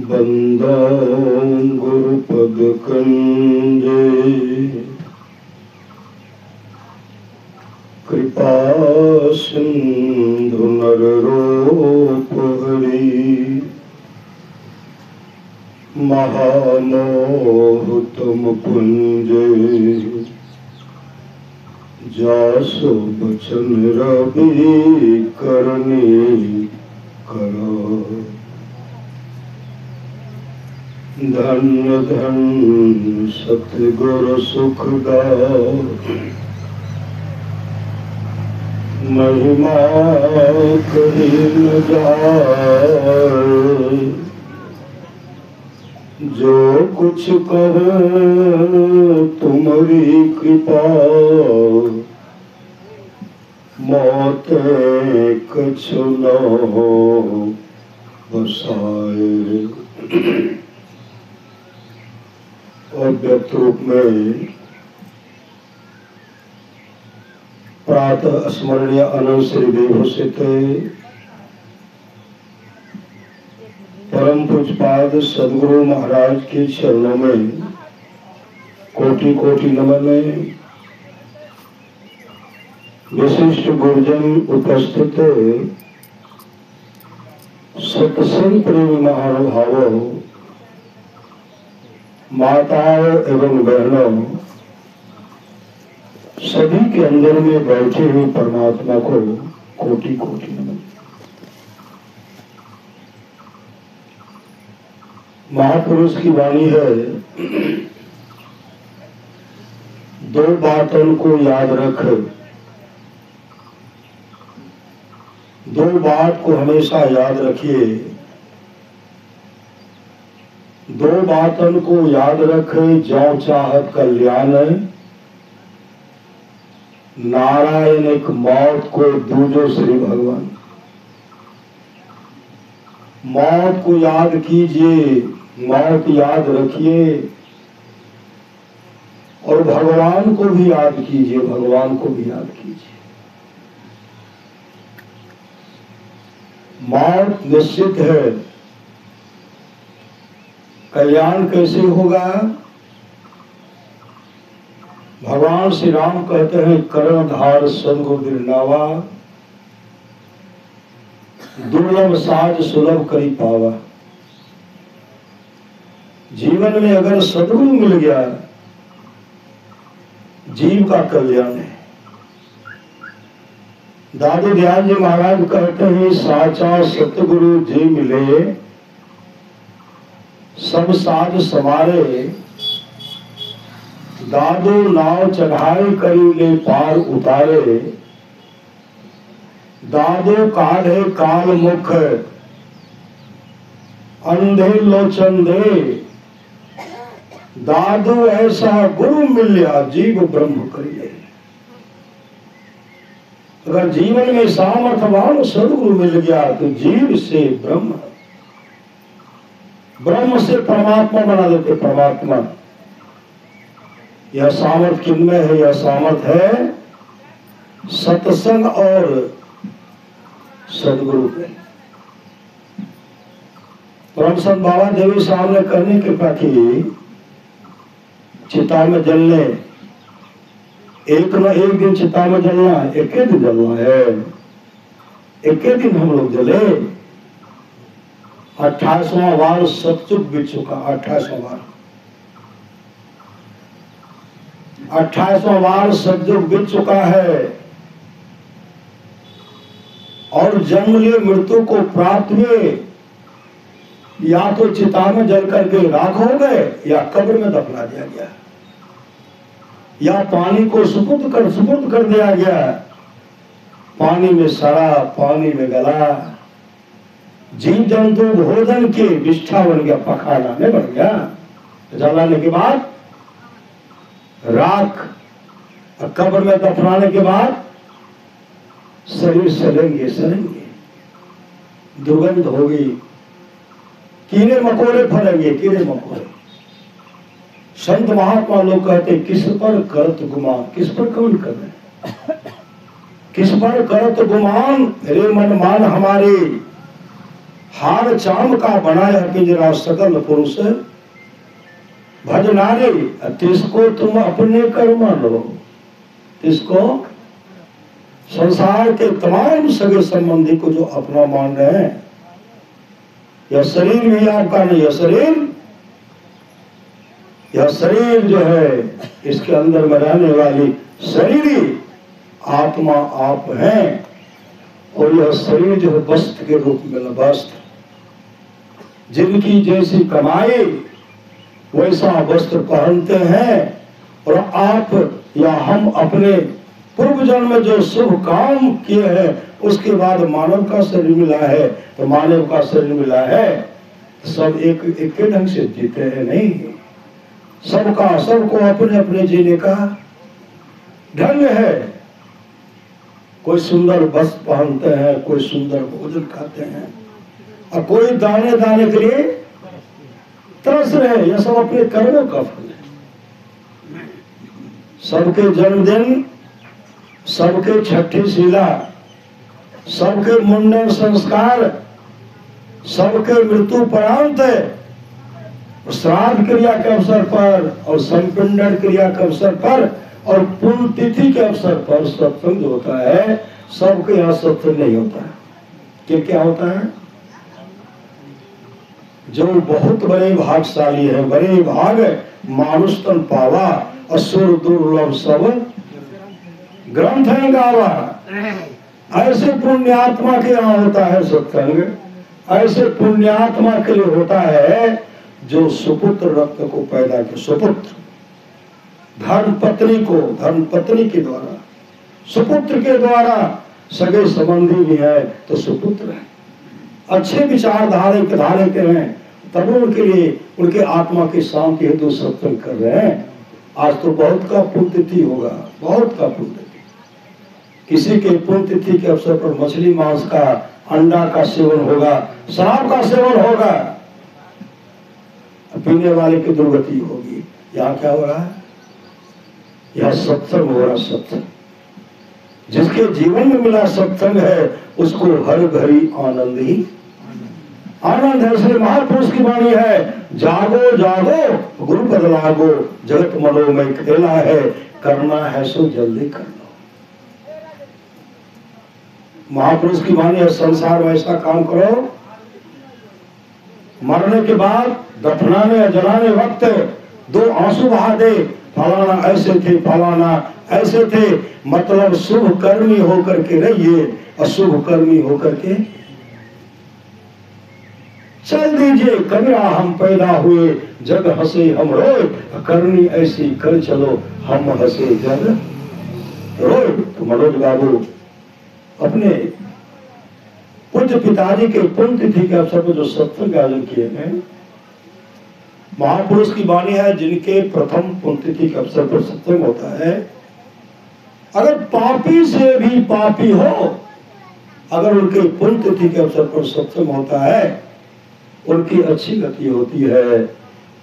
बंदा गुरुपद कंजे कृपा सिंधु नर रूप हरि महामोह तुम पुंजे जासो बचन रवि करनी करो धन्य धन्य सतगुरु सुखदायक महिमा कही न जाए जो कुछ कहो तुम्हारी कृपा मौत कछु न बसाए। और व्यक्त रूप में प्रातः स्मरणीय अनंत श्री विभूषित परम पूज्यपाद सदगुरु महाराज के चरणों में कोटि कोटि नमन है। विशिष्ट गुरुजन उपस्थित सत्संग प्रेमी महानुभावों, माताओं एवं बहनों, सभी के अंदर में बैठे हुए परमात्मा को कोटि कोटि नमन। महापुरुष की वाणी है, दो बातों को याद रख, दो बात को हमेशा याद रखिए। दो बातों को याद रखे, जो चाहत कल्याण, नारायण एक मौत को दूजो श्री भगवान। मौत को याद कीजिए, मौत याद रखिए, और भगवान को भी याद कीजिए, भगवान को भी याद कीजिए। मौत निश्चित है, कल्याण कैसे होगा? भगवान श्री राम कहते हैं, कर्णधार सदगुरु दिलनावा, दुर्लभ साज सुलभ करी पावा। जीवन में अगर सदगुरु मिल गया, जीव का कल्याण है। दादू दयाल जी महाराज कहते हैं, साचा सतगुरु जी मिले, सब साज समारे, दादू नाव चढ़ाई करी ले पार उतारे। दादू काढ़े काल मुख, अंधे लोचन दे, दादू ऐसा गुरु मिलिया, जीव ब्रह्म करिए। अगर जीवन में सामर्थ्यवान सदगुरु मिल गया तो जीव से ब्रह्म, ब्रह्म से परमात्मा बना देते परमात्मा। यह सामर्थ्य किनमें है? यह सामर्थ्य है सत्संग और सदगुरु पे। परम संत बाबा देवी साहब ने करने कृपा की, चिता में जलने, एक न एक दिन चिता में जलना है, एक ही दिन जलना है, एक ही दिन हम लोग जले। 28वां वार सतयुग बीत चुका, 28वां वार, 28वां वार सतयुग बीत चुका है। और जन्मले मृत्यु को प्राप्त हुए, या तो चिता में जल करके राख हो गए, या कब्र में दफना दिया गया, या पानी को सुपुर्द कर दिया गया। पानी में सड़ा, पानी में गला, जीव जंतु भोजन के विष्ठा बन गया, पखाना में बन गया। जलाने के बाद राख, कब्र में दफनाने के बाद शरीर सड़ेंगे, दुर्गंध होगी, कीड़े मकोड़े फलेंगे, कीड़े मकोड़े। संत महात्मा लोग कहते, किस पर करत गुमान, किस पर कौन कर रहे, किस पर करत गुमान, रे मन मान हमारे, हार चाम का बनाया पिंजरा सकल पुरुष भज नारी, तिसको तुम अपने कर्म लो। इसको संसार के तमाम सगे संबंधी को जो अपना मान रहे हैं, यह शरीर भी आपका नहीं, यह शरीर जो है, इसके अंदर में रहने वाली शरीर ही आत्मा आप हैं, और यह शरीर जो है वस्त्र के रूप में वस्त्र, जिनकी जैसी कमाई वैसा वस्त्र पहनते हैं। और आप या हम अपने पूर्व जन्म में जो शुभ काम किए हैं उसके बाद मानव का शरीर मिला है, तो मानव का शरीर मिला है, सब एक के ढंग से जीते हैं नहीं, सबको अपने अपने जीने का ढंग है। कोई सुंदर वस्त्र पहनते हैं, कोई सुंदर भोजन खाते हैं, और कोई दाने दाने के लिए तरस रहे। यह सब अपने कर्मों का फल है। सबके जन्मदिन, सबके छठी शिला, सबके मुंडन संस्कार, सबके मृत्युपरांत श्राद्ध क्रिया के अवसर पर और संपिंडन क्रिया के अवसर पर और पुण्यतिथि के अवसर पर सत्संग होता है। सबके यहाँ सत्संग नहीं होता है। क्या होता है? जो बहुत बड़े भागशाली है, बड़े भाग मानुष तन पावा, असुर दुर्लभ सब ग्रंथ है गावा। ऐसे पुण्यात्मा के यहाँ होता है सत्संग, ऐसे पुण्यात्मा के लिए होता है जो सुपुत्र रत्न को पैदा किया। सुपुत्र धर्म पत्नी के द्वारा, सुपुत्र के द्वारा, सगे संबंधी भी है तो सुपुत्र है, अच्छे विचारधारे के हैं, तब उनके लिए उनके आत्मा की शांति हेतु सत्संग कर रहे हैं। आज तो बहुत का पुण्यतिथि होगा, बहुत का पुण्यतिथि। किसी के पुण्यतिथि के अवसर पर मछली मांस का, अंडा का सेवन होगा, शराब का सेवन होगा, पीने वाले की दुर्गति होगी। यहाँ क्या हो रहा है? यह सत्संग हो रहा। सत्संग जिसके जीवन में मिला सत्संग है उसको हर घड़ी आनंद ही आनंद है। इसलिए महापुरुष की वाणी है, जागो जागो गुरु पद लागो, जगत मनो में खेला है, करना है सो जल्दी कर लो। महापुरुष की वाणी है, संसार में ऐसा काम करो, मरने के बाद दफनाने या जलाने वक्त दो आंसू बहा दे, फलाना ऐसे थे, फलाना ऐसे थे। मतलब शुभ कर्मी होकर के रहिए, अशुभ कर्मी होकर के चल दीजिए। कबीरा हम पैदा हुए जग हंसे हम रोए, करनी ऐसी कर चलो हम हंसे जग रोए। तो मनोज बाबू अपने पूज्य पिताजी के पुण्यतिथि के अवसर पर जो सत्संग आयोजन किए हैं, महापुरुष की वाणी है, जिनके प्रथम पुण्यतिथि के अवसर पर सत्संग होता है, अगर पापी से भी पापी हो, अगर उनके पुण्यतिथि के अवसर पर सत्संग होता है, उनकी अच्छी गति होती है।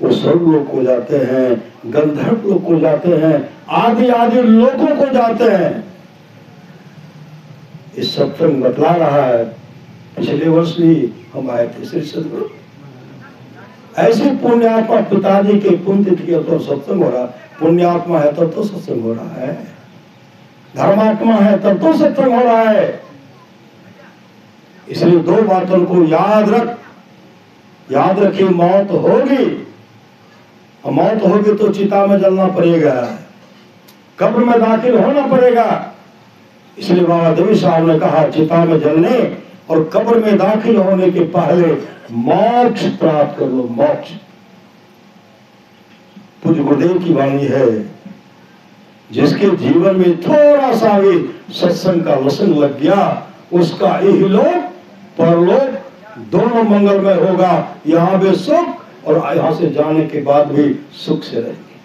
वो स्वर्गलोक को जाते हैं, गंधर्व लोक को जाते हैं, आदि आदि लोकों को जाते हैं। इस सत्संग बतला रहा है। पिछले वर्ष भी हम आए थे श्री सदगुरु, ऐसे पुण्यात्मा पिताजी के पुण्यतिथि के अवसर सत्संग हो रहा। पुण्यात्मा है तब तो सत्संग हो रहा है, धर्मात्मा है तब तो सत्संग हो रहा है। इसलिए दो बातों को याद रखिए, मौत होगी, और मौत होगी तो चिता में जलना पड़ेगा, कब्र में दाखिल होना पड़ेगा। इसलिए बाबा देवी साहब ने कहा, चिता में जलने और कब्र में दाखिल होने के पहले मोक्ष प्राप्त कर लो, मोक्ष। पूज्य गुरुदेव की वाणी है, जिसके जीवन में थोड़ा सा भी सत्संग का लसन लग गया, उसका इहलोक परलोक दोनों मंगलमय होगा। यहाँ भी सुख और यहाँ से जाने के बाद भी सुख से रहेंगे।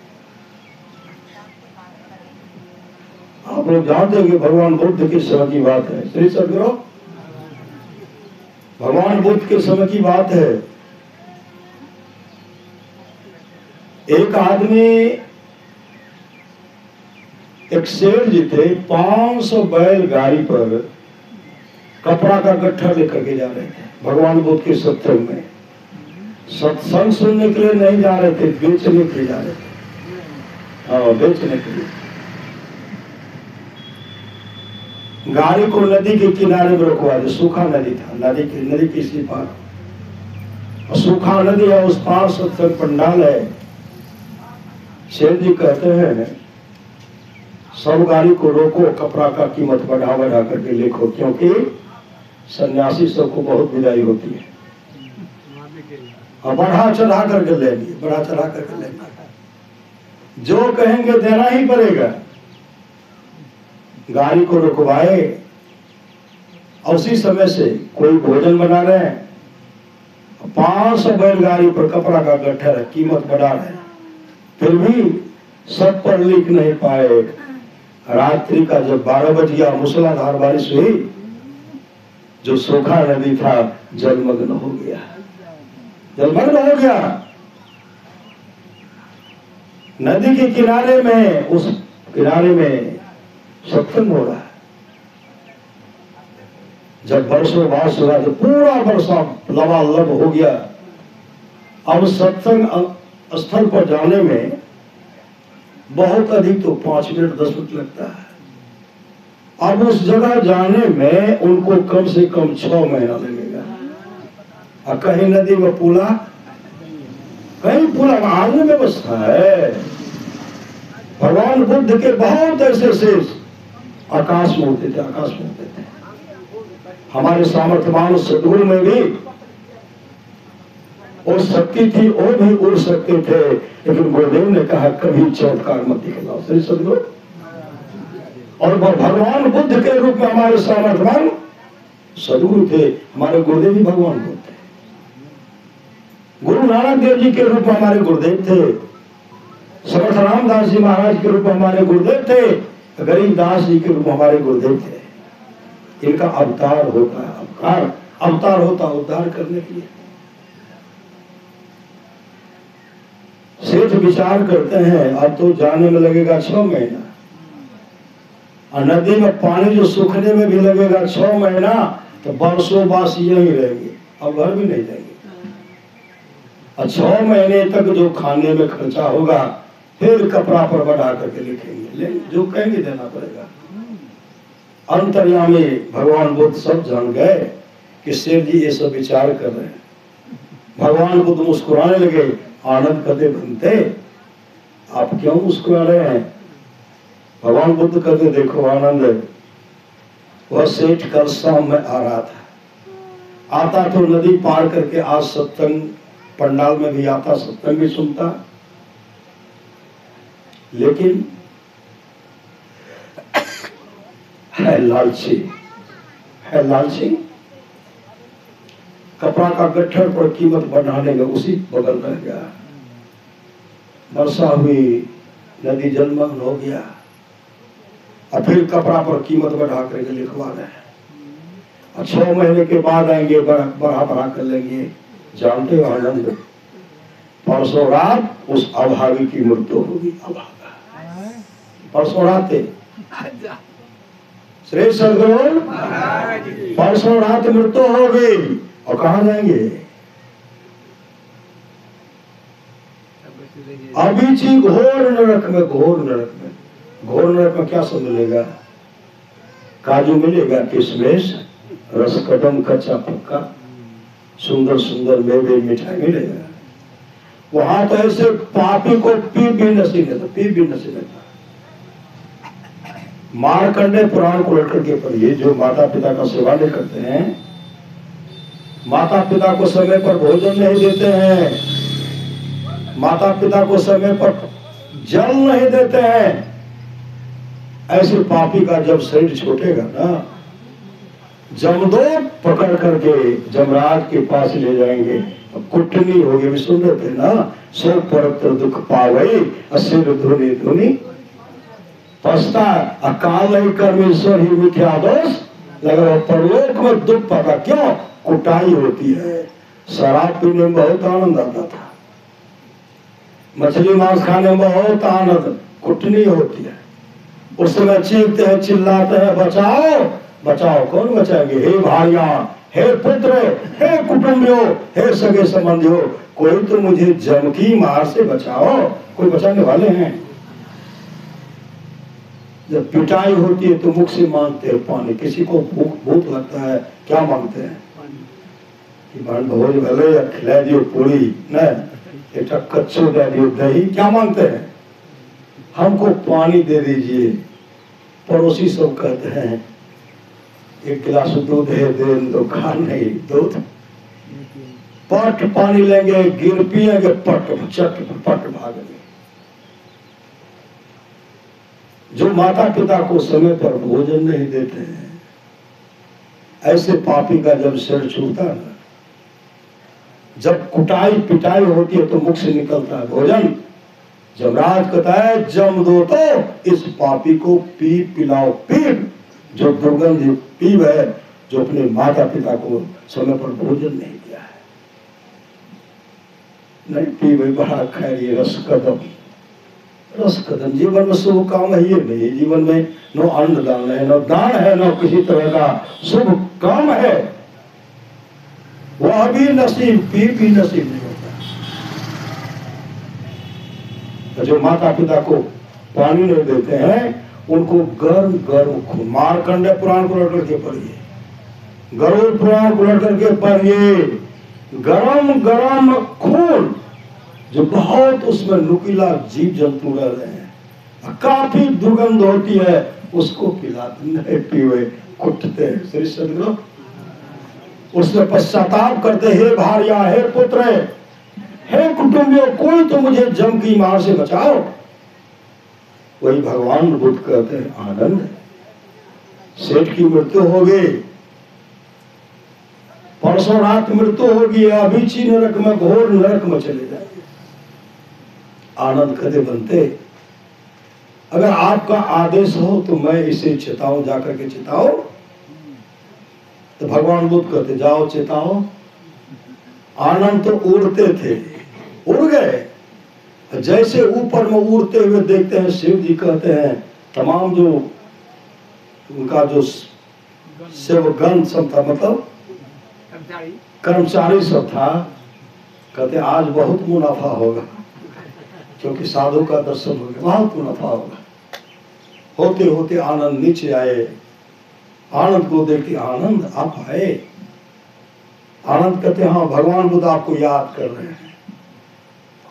आप लोग जानते हैं कि भगवान बुद्ध के समय की बात है, श्री सदगुरु भगवान बुद्ध के समय की बात है। एक आदमी, एक सेठ जी थे, 500 बैल गाड़ी पर कपड़ा का गट्ठा लेकर के जा रहे थे। भगवान बुद्ध के सत्संग में। सत्संग सुनने के लिए नहीं जा रहे थे, बेचने के लिए जा रहे थे। हाँ, बेचने के लिए। गाड़ी को नदी के किनारे में रुकवा दे, सूखा नदी था, नदी के इसी पार, और सूखा नदी है, उस पार सत्संग पंडाल है। शेर जी कहते हैं सब गाड़ी को रोको, कपड़ा का कीमत बढ़ा बढ़ा करके लिखो, क्योंकि सन्यासी सबको बहुत विदाई होती है, और बढ़ा चढ़ा करके लेंगे, बढ़ा चढ़ा करके लेंगे, जो कहेंगे देना ही पड़ेगा। गाड़ी को रुकवाए, और उसी समय से कोई भोजन बना रहे हैं, 500 बैलगाड़ी पर कपड़ा का गट्ठर है, कीमत बढ़ा रहे हैं, फिर भी सब पर लिख नहीं पाए। रात्रि का जब 12 बज गया, मूसलाधार बारिश हुई, जो सूखा नदी था जलमग्न हो गया, जलमग्न हो गया। नदी के किनारे में, उस किनारे में सत्संग हो रहा है। जब वर्षों बाद हुआ तो पूरा वर्षा लबालब हो गया। अब सत्संग स्थल पर जाने में बहुत अधिक तो 5 मिनट 10 मिनट लगता है। अब उस जगह जाने में उनको कम से कम 6 महीना लगेगा। और कहीं नदी में पुला, कहीं पुला आने में व्यवस्था है। भगवान बुद्ध के बहुत ऐसे शेष आकाश में उड़ते थे, आकाश में उड़ते थे। हमारे सामर्थ्यवान सदगुरु में भी वो शक्ति थी, वो भी उड़ सकते थे, लेकिन गुरुदेव ने कहा कभी चमत्कार मत दिखलाओ। सही सदगुरु। और भगवान बुद्ध के रूप में हमारे सामर्थ्यवान सदगुरु थे, हमारे गुरुदेव भी भगवान बुद्ध थे। गुरु नानक देव जी के रूप में हमारे गुरुदेव थे, समर्थ रामदास जी महाराज के रूप में हमारे गुरुदेव थे, गरीबदास जी के रूप में हमारे गुरुदेव थे। इनका अवतार होता है, अवतार होता उद्धार करने के लिए। सेठ विचार करते हैं अब तो जाने में लगेगा 6 महीना, और नदी में पानी जो सूखने में भी लगेगा 6 महीना, तो बरसों बास यही रहेंगे, अब घर भी नहीं जाएंगे। और 6 महीने तक जो खाने में खर्चा होगा, फिर कपड़ा पर बढ़ा करके लिखेंगे, जो कहेंगे देना पड़ेगा। अंतर्यामी भगवान बुद्ध सब जान गए कि शेर जी ये सब विचार कर रहे हैं। भगवान बुद्ध मुस्कुराने लगे, आनंद कदे बनते, आप क्यों मुस्कुरा रहे हैं? भगवान बुद्ध कहते देखो आनंद, वह सेठ कल शाम में आ रहा था, आता तो नदी पार करके आज सत्संग पंडाल में भी आता, सत्संग भी सुनता, लेकिन है लालची, है लालची। कपड़ा का गट्ठर पर कीमत बढ़ाने में उसी बगल रह गया। वर्षा हुई, नदी जलमग्न हो गया, और फिर कपड़ा पर कीमत बढ़ा करके लिखवा रहे हैं। और 6 महीने के बाद आएंगे, बढ़ा बढ़ा कर लेंगे। जानते हो आनंद, परसों रात उस अभागी की मृत्यु होगी। अभागा परसों रात, श्री सदगुरु परसों रात मृत्यु होगी, और कहाँ जाएंगे? अभिची घोर नरक में, घोर नरक में। घोर नरक में क्या सब मिलेगा? काजू मिलेगा, किशमिश, रसकदम, कच्चा पक्का, सुंदर सुंदर मेवे, मिठाई मिलेगा। वहां तो ऐसे पापी को पी भी नसीब नहीं, पी भी नसीब नहीं। मारकंडे पुराण को लेकर के पढ़िए, जो माता पिता का सेवा नहीं करते हैं, माता पिता को समय पर भोजन नहीं देते हैं, माता पिता को समय पर जल नहीं देते हैं, ऐसे पापी का जब शरीर छूटेगा ना, जमदूत पकड़ करके जमराज के पास ले जाएंगे, कुटनी होगी। भी सुन रहे थे ना, सो परत्र दुख पावई, असिर धुनी धुनी पछता, अकाल ही कर्मेश्वर ही मिथ्या दोष लगा। परलोक में दुख पाता, क्यों? कुटाई होती है। शराब पीने में बहुत आनंद आता था, मछली मांस खाने में बहुत आनंद, कुटनी होती है। उस समय चीखते हैं, चिल्लाते हैं, बचाओ, बचाओ, कौन बचाएंगे? हे भाइया, हे पुत्र, हे कुटुंबियों, हे सगे संबंधियों, कोई तो मुझे जम की मार से बचाओ। कोई बचाने वाले हैं? जब पिटाई होती है तो मुख से मांगते हैं पानी। किसी को भूख लगता है, क्या मांगते हैं? कि भोज भले या खिला दियो पूरी न, एक कच्चो दे दियो दही, क्या मांगते हैं? हमको पानी दे दीजिए। पड़ोसी सब कहते हैं एक गिलास दूध है दे दो, खा नहीं दूध, पट पानी लेंगे, गिर पिएंगे, पट चट पट भागेंगे। जो माता पिता को समय पर भोजन नहीं देते हैं, ऐसे पापी का जब सिर छूटता है, जब कुटाई पिटाई होती है तो मुख से निकलता है भोजन। जमराज कहता है जम दो तो इस पापी को पी पिलाओ पीप, जो दुर्गंध पीव है, जो अपने माता पिता को समय पर भोजन नहीं दिया है। नहीं पीवे बड़ा खैर रस कदम, रस कदम जीवन में शुभ काम है ये नहीं। जीवन में न अन्न दान है, न दान है, न किसी तरह का शुभ काम है, वह भी नसीब, पी भी नसीब नहीं होता। तो जो माता पिता को पानी नहीं देते हैं उनको गर्म गर्म खून, मार्कंडे पुराण को लड़ करके पढ़िए, गरुड़ पुराण को लड़ करके पढ़िए, गरम गरम खून जो बहुत उसमें नुकीला जीव जंतु रह रहे हैं, काफी दुर्गंध होती है, उसको पिलाते नहीं, पीवे कुटते हैं। श्री सदगुरु उसमें पश्चाताप करते, हे भार्या, हे पुत्र, हे कुटुंबियों, कोई तो मुझे जम की मार से बचाओ। वही भगवान बुद्ध कहते हैं आनंद, सेठ की मृत्यु हो गई, परसों रात मृत्यु होगी, अभी ची नरक में, घोर नरक में चले जाएंगे। आनंद कदे बनते? अगर आपका आदेश हो तो मैं इसे चिताऊं, जाकर के चिताओ। तो भगवान बुद्ध कहते जाओ चिताओ। आनंद तो उड़ते थे, उड़ गए। जैसे ऊपर में उड़ते हुए देखते हैं, शिव जी कहते हैं तमाम जो उनका जो सेवकगण सब था, मतलब कर्मचारी सब था, कहते आज बहुत मुनाफा होगा, क्योंकि साधु का दर्शन हो गया, बहुत मुनाफा होगा। होते होते आनंद नीचे आए, आनंद को देखते आनंद आप आए। आनंद कहते हाँ भगवान बुद्ध आपको याद कर रहे हैं।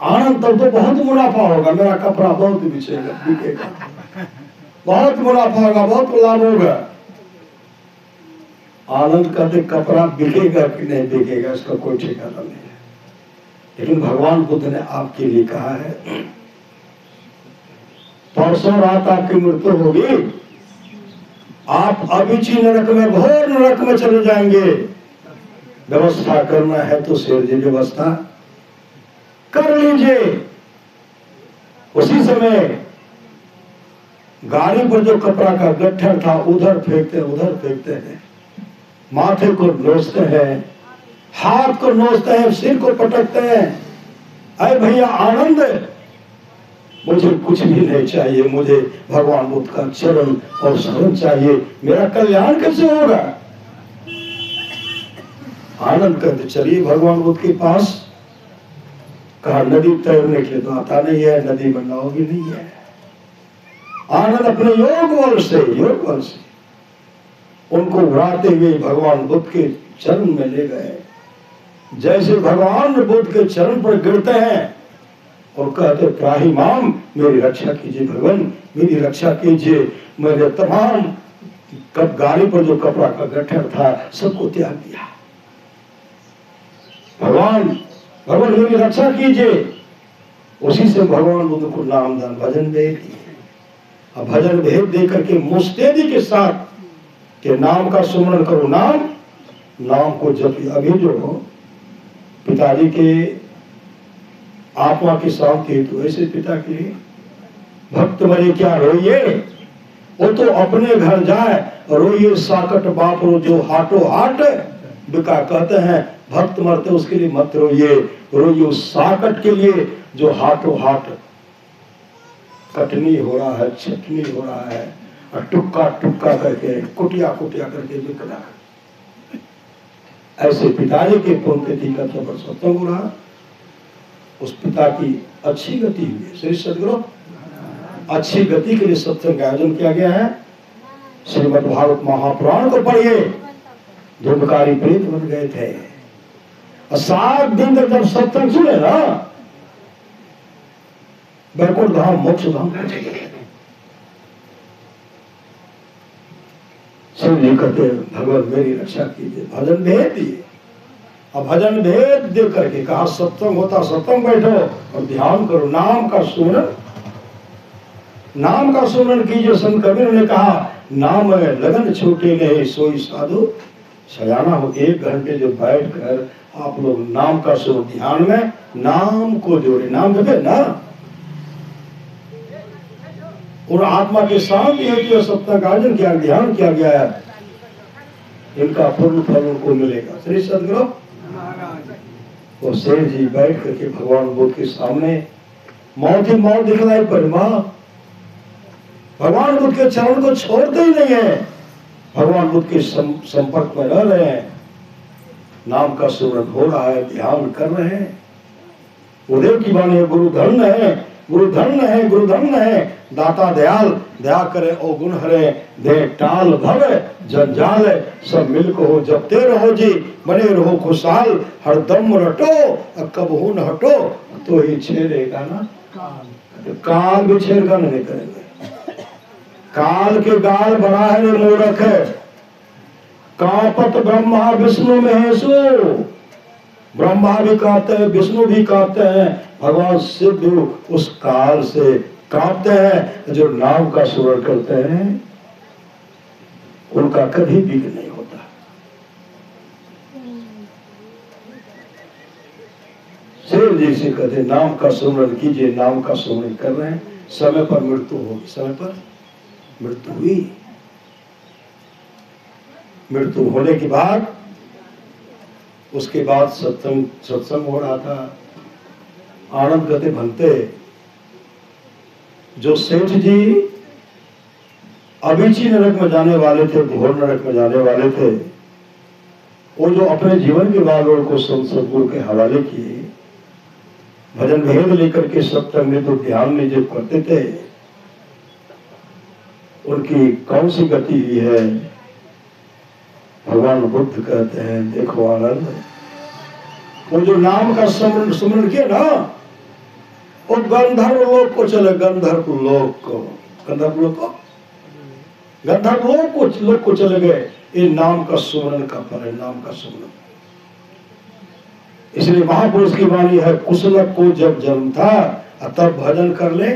आनंद तब तो बहुत मुनाफा होगा, मेरा कपड़ा बहुत बिकेगा, बहुत मुनाफा होगा, बहुत लाभ होगा। आनंद कहते कपड़ा बिकेगा कि नहीं बिकेगा इसका कोई ठिकाना नहीं है, लेकिन भगवान बुद्ध ने आपके लिए कहा है परसों रात आपकी मृत्यु होगी, आप अभिची नरक में, घोर नरक में चले जाएंगे। व्यवस्था करना है तो शेर जी व्यवस्था कर लीजिए। उसी समय गाड़ी पर जो कपड़ा का गट्ठर था उधर फेंकते हैं, माथे को नोचते हैं, हाथ को नोचते हैं, सिर को पटकते हैं। अरे भैया आनंद, मुझे कुछ भी नहीं चाहिए, मुझे भगवान बुद्ध का चरण और शरण चाहिए, मेरा कल्याण कैसे होगा? आनंद कहते चलिए भगवान बुद्ध के पास। कहा नदी तैरने के लिए तो आता नहीं है, नदी में नाव भी नहीं है। आनंद अपने योग बल से उनको उड़ाते हुए भगवान बुद्ध के चरण में ले गए। जैसे भगवान बुद्ध के चरण पर गिरते हैं और कहते त्राहिमाम, मेरी रक्षा कीजिए भगवान, मेरी रक्षा कीजिए, मेरे तमाम गाड़ी पर जो कपड़ा का गट्ठर था सबको त्याग दिया। भगवान मेरी रक्षा कीजिए। उसी से भगवान बुद्ध को नाम दान भजन दे दिए। अब भजन भेद दे करके मुस्तैदी के साथ के नाम का सुमरण करो, नाम को जपिए। अभी जो पिताजी के आत्मा की शांति हेतु तो ऐसे पिता के लिए भक्त मरे क्या रोइए, वो तो अपने घर जाए रोइए, साकट बाप रो जो हाटो हाट बिका। कहते हैं भक्त मरते उसके लिए मत रोइए, रोइए उस साकट के लिए जो हाटो हाट कटनी हो रहा है, छटनी हो रहा है, और टुक्का टुक्का करके कुटिया कुटिया करके बिकना। ऐसे पिताजी के पुण्यतिथि का तो सत्संग हो रहा, उस पिता की अच्छी गति हुई। श्री सदगुरु अच्छी गति के लिए सत्संग का आयोजन किया गया है। श्रीमद् भागवत महापुराण को पढ़िए, धूपकारी प्रेत बन गए थे और 7 दिन तक जब सत्संग सुने ना, बैकुंठ धाम मोक्ष धाम पहुंचे गए। शिव जी कहते भगवान मेरी रक्षा कीजिए, भजन भेद दिए। अब भजन भेद दे करके कहा सत्संग होता सत्संग बैठो और ध्यान करो, नाम का सुमरन, नाम का सुमरन कीजिए। संत कबीर ने कहा नाम में लगन छूटे नहीं सोई साधु सयाना हो। 1 घंटे जो बैठ कर आप लोग नाम का सुमरन, ध्यान में नाम को जोड़े, नाम जपे ना, और आत्मा के शांति हेतु सत्संग का आयोजन किया, ध्यान किया गया है, इनका पूर्ण फल उनको मिलेगा। श्री सदगुरु वो शेर जी बैठ करके भगवान बुद्ध के सामने मौत ही मौत दिखलाई पर मां भगवान बुद्ध के चरण को छोड़ते ही नहीं है, भगवान बुद्ध के संपर्क में रह रहे हैं, नाम का सुमरन हो रहा है, ध्यान कर रहे हैं। उदय की वाणी है गुरु धन्य है, गुरु धन्य है, गुरु धन्य है, दाता दयाल दया करे ओ गुण हरे, दे टाल भवे जंजाल सब मिल को हो जपते रहो जी, बने रहो खुशहाल, हरदम रटो कब हो न हटो, तो ही छेड़ेगा ना काल भी छेड़खानी नहीं करेंगे। काल के गाल बना है रे मूर्ख है, कापत ब्रह्मा विष्णु महेशु, ब्रह्मा भी कांपते हैं, विष्णु भी कांपते हैं, भगवान शिव भी उस काल से कांपते हैं। जो नाम का सुमरन करते हैं उनका कभी विघ्न नहीं होता। शिव जी से कहते नाम का सुमरन कीजिए, नाम का सुमरन कर रहे हैं, समय पर मृत्यु होगी, समय पर मृत्यु हुई। मृत्यु होने के बाद उसके बाद सत्संग हो रहा था। आनंद गति भंते जो सेठ जी अभिची नरक में जाने वाले थे, घोर नरक में जाने वाले थे, वो जो अपने जीवन के बागों को सदगुरु के हवाले किए, भजन भेद लेकर के सत्संग में तो ध्यान में जो करते थे, उनकी कौन सी गति हुई है। भगवान बुद्ध कहते हैं देखो आनंद, वो जो नाम का सुमरन किया ना, वो गंधर्व लोक को चले, गंधर्व लोक को, गंधर्व लोक को, गंधर्व लोक को चले गए। ये नाम का सुमरन का फल है, नाम का सुमरन। इसलिए महापुरुष की वाणी है, कुशलक को जब जन्म था तब भजन कर ले,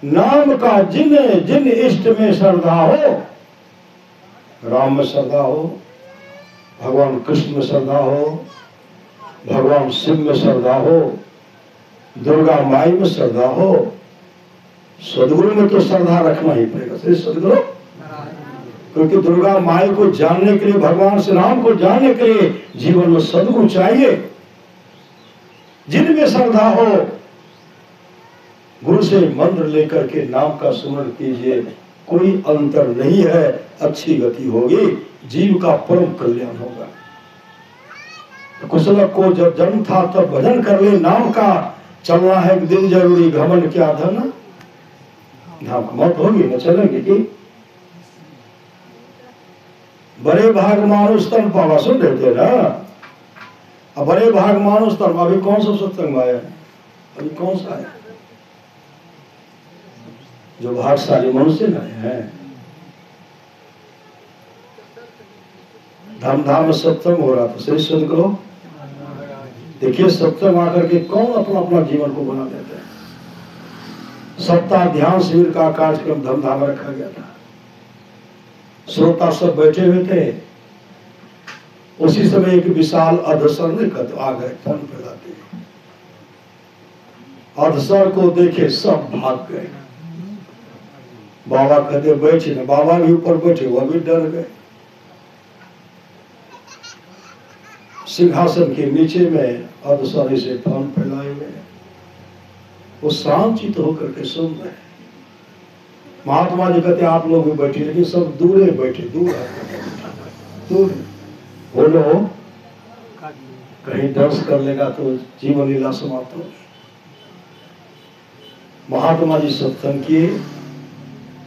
नाम का जिन जिन इष्ट में श्रद्धा हो, राम में श्रद्धा हो, भगवान कृष्ण में श्रद्धा हो, भगवान शिव में श्रद्धा हो, दुर्गा माई में श्रद्धा हो, सदगुरु में तो श्रद्धा रखना ही पड़ेगा। श्री सदगुरु, क्योंकि दुर्गा माई को जानने के लिए, भगवान श्री राम को जानने के लिए जीवन में सदगुरु चाहिए। जिनमें श्रद्धा हो, गुरु से मंत्र लेकर के नाम का सुमरन कीजिए, कोई अंतर नहीं है, अच्छी गति होगी, जीव का परम कल्याण होगा। कुशलक को जब जन्म था तब भजन कर ले, नाम का चलना है एक दिन जरूरी, घमंड क्या धन धाम, मौत होगी न चलेंगे कि बड़े भाग मानुष तन पावा, सुन रहे थे ना, अब बड़े भाग मानुष तन, अभी कौन सा सत्संग आया, अभी कौन सा है जो भागशाली मनुष्य न है। धाम में सत्संग हो रहा था, श्री सदगुरु देखिए सत्संग आकर के कौन अपना अपना जीवन को बना देते हैं। सप्ताह ध्यान शिविर का कार्यक्रम धमधाम रखा गया था, श्रोता सब बैठे हुए थे। उसी समय एक विशाल अधसर ने आ गए, फोन फैलाते, अधसर को देखे सब भाग गए। बाबा कहते बैठे ना, बाबा भी ऊपर बैठे, वह भी डर गए। सिंहासन के नीचे में अधसर से फन फैलाए हुए, वो शांत चित्त होकर के सुन रहे। महात्मा जी कहते आप लोग भी बैठे, लेकिन सब दूर है बैठे, दूर है, दूर बोलो, कहीं दर्श कर लेगा तो जीवन लीला समाप्त होगी। महात्मा जी सत्संग किए,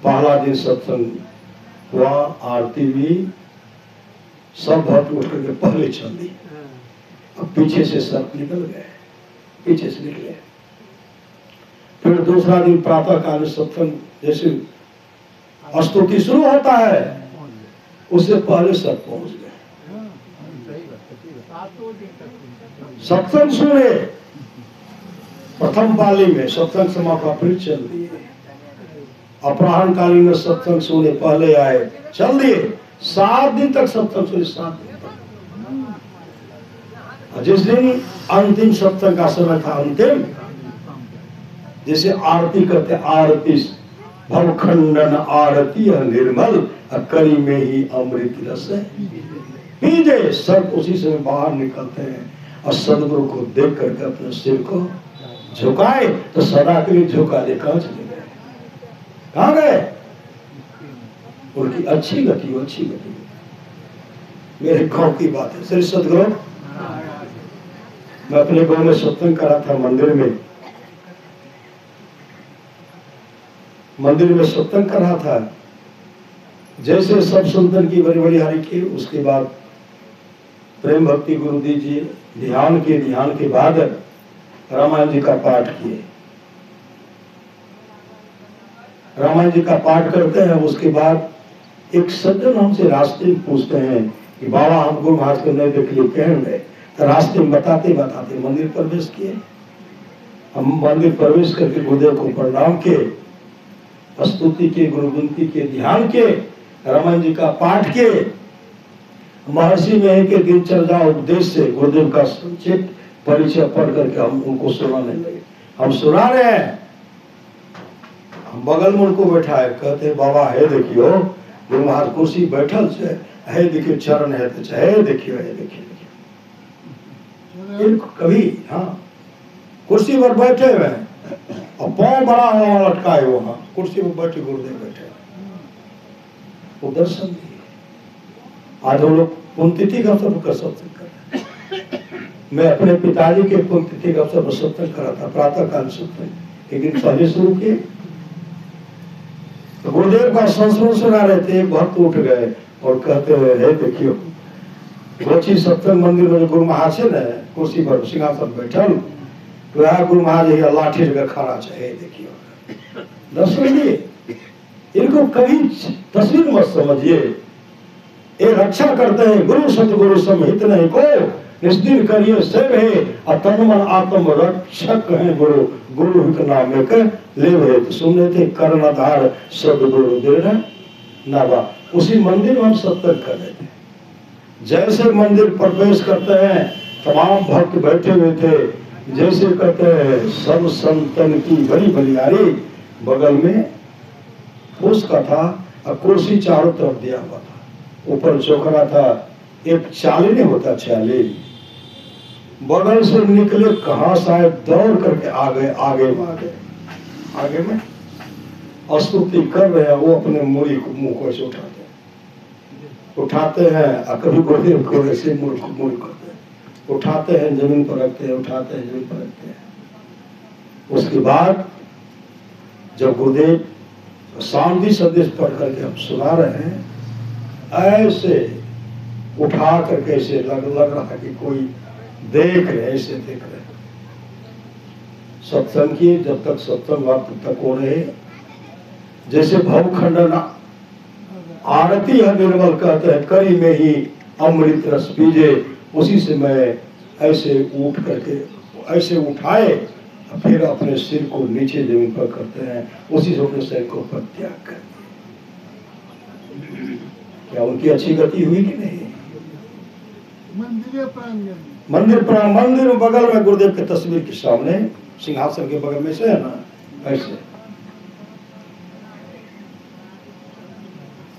पहला दिन सत्संग हुआ, आरती भी, सब भक्त उठ करके पहले चल दी। अब पीछे से सर्प निकल गए, पीछे से निकले। फिर दूसरा दिन प्रातः काल सत्संग जैसे स्तुति शुरू होता है, उससे पहले सब पहुंच गए। सत्संग सुने, प्रथम पाली में सत्संग समाप्त, फिर चल दिए। अपराह्न कालीन में सत्संग सुने, पहले आए, चल दिए। 7 दिन तक सत्संग सुने, 7 दिन तक। जिस दिन अंतिम सत्संग का समय था, अंतिम, जैसे आरती करते, आरती भवखंडन आरती निर्मल, करी में ही अमृत रस पीजे। सब उसी समय बाहर निकलते हैं और सदगुरु को देख करके अपने सिर को झुकाए, तो सदा के लिए झुका दे। कहां चले गए, कहां गए? उनकी अच्छी गति, अच्छी गति। मेरे गांव की बात है, श्री सदगुरु, मैं अपने गांव में सत्संग करा था, मंदिर में सत्संग कर रहा था। जैसे सब संतन की बड़ी बड़ी हारी की, उसके बाद प्रेम भक्ति गुरु दीजिए, ध्यान के बाद रामायण जी का पाठ किए। रामायण जी का पाठ करते हैं, उसके बाद एक सज्जन हमसे रास्ते में पूछते हैं कि बाबा हम गुरु महाराज को नहीं देख लिए, कह गए। तो रास्ते में बताते बताते मंदिर प्रवेश किए। हम मंदिर प्रवेश करके गुरुदेव को प्रणाम किए, स्तुति के, गुरु विनती के, ध्यान के, रामायण जी का पाठ के, महर्षि में के दिनचर्या उपदेश से गुरुदेव का संक्षिप्त परिचय पढ़ करके हम उनको सुनाने लगे। हम सुना रहे हैं, हम बगल में उनको बैठाए, कहते बाबा है देखियो, गुरु महाराज कुर्सी बैठल से है, देखियो चरण है, तो है देखियो, है देखियो। कभी हाँ कुर्सी पर बैठे हुए और पाँव बड़ा हुआ लटकाए, वहां कुर्सी पर बैठे गुरुदेव बैठे, वो दर्शन दिए। आज हम लोग पुण्यतिथि का अवसर पर सत्संग कर रहे। मैं अपने पिताजी के पुण्यतिथि का अवसर पर सत्संग करा था, प्रातः काल सत्संग एक दिन पहले शुरू किए। तो गुरुदेव का संस्मरण सुना रहे थे, एक भक्त उठ गए और कहते हुए, हे देखियो, गोची सत्संग मंदिर में गुरु महाराज है न, कुर्सी पर सिंहासन बैठल, तो यहाँ गुरु महाराज लाठी जगह खड़ा है, देखियो दर्शन दिए। इनको कभी तस्वीर मत समझिए, ये रक्षा करते हैं। गुरु सतगुरु समित नहीं को निस्दिन करिए सेव है, तन मन आत्म रक्षक है गुरु, गुरु हित नाम एक लेव है। तो सुन रहे थे, कर्णधार सदगुरु दृढ़ नावा। उसी मंदिर में हम सत्संग कर रहे थे। जैसे मंदिर प्रवेश करते हैं, तमाम भक्त बैठे हुए थे, जैसे कहते हैं सब संतन की बड़ी बलियारी, बगल में फूस का था और कुर्सी चारों तरफ दिया हुआ था, ऊपर चौखरा था, एक चाली नहीं होता, चाली बगल से निकले, कहां शायद दौड़ करके आगे में स्तुति कर रहे हैं। वो अपने मुड़ी को मुंह को ऐसे उठाते हैं और कभी गुरुदेव को ऐसे मुड़ करते हैं, उठाते हैं जमीन पर रखते हैं, उठाते हैं जमीन पर रखते हैं। उसके बाद जब गुरुदेव शांति संदेश पढ़ करके हम सुना रहे हैं, ऐसे उठा करके ऐसे लग रहा है कि कोई देख रहे, ऐसे देख रहे। सत्संग की जब तक सत्संग हुआ तब तक हो रहे, जैसे भवखंडन आरती है निर्मल, कहते हैं करी में ही अमृत रस पीजे। उसी से मैं ऐसे उठ करके ऐसे उठाए, फिर अपने सिर को नीचे जमीन पर करते हैं, उसी से अपने शरीर को त्याग कर दिया। क्या उनकी अच्छी गति हुई कि नहीं? मंदिर में बगल में गुरुदेव के तस्वीर के सामने, सिंहासन के बगल में से है ना, ऐसे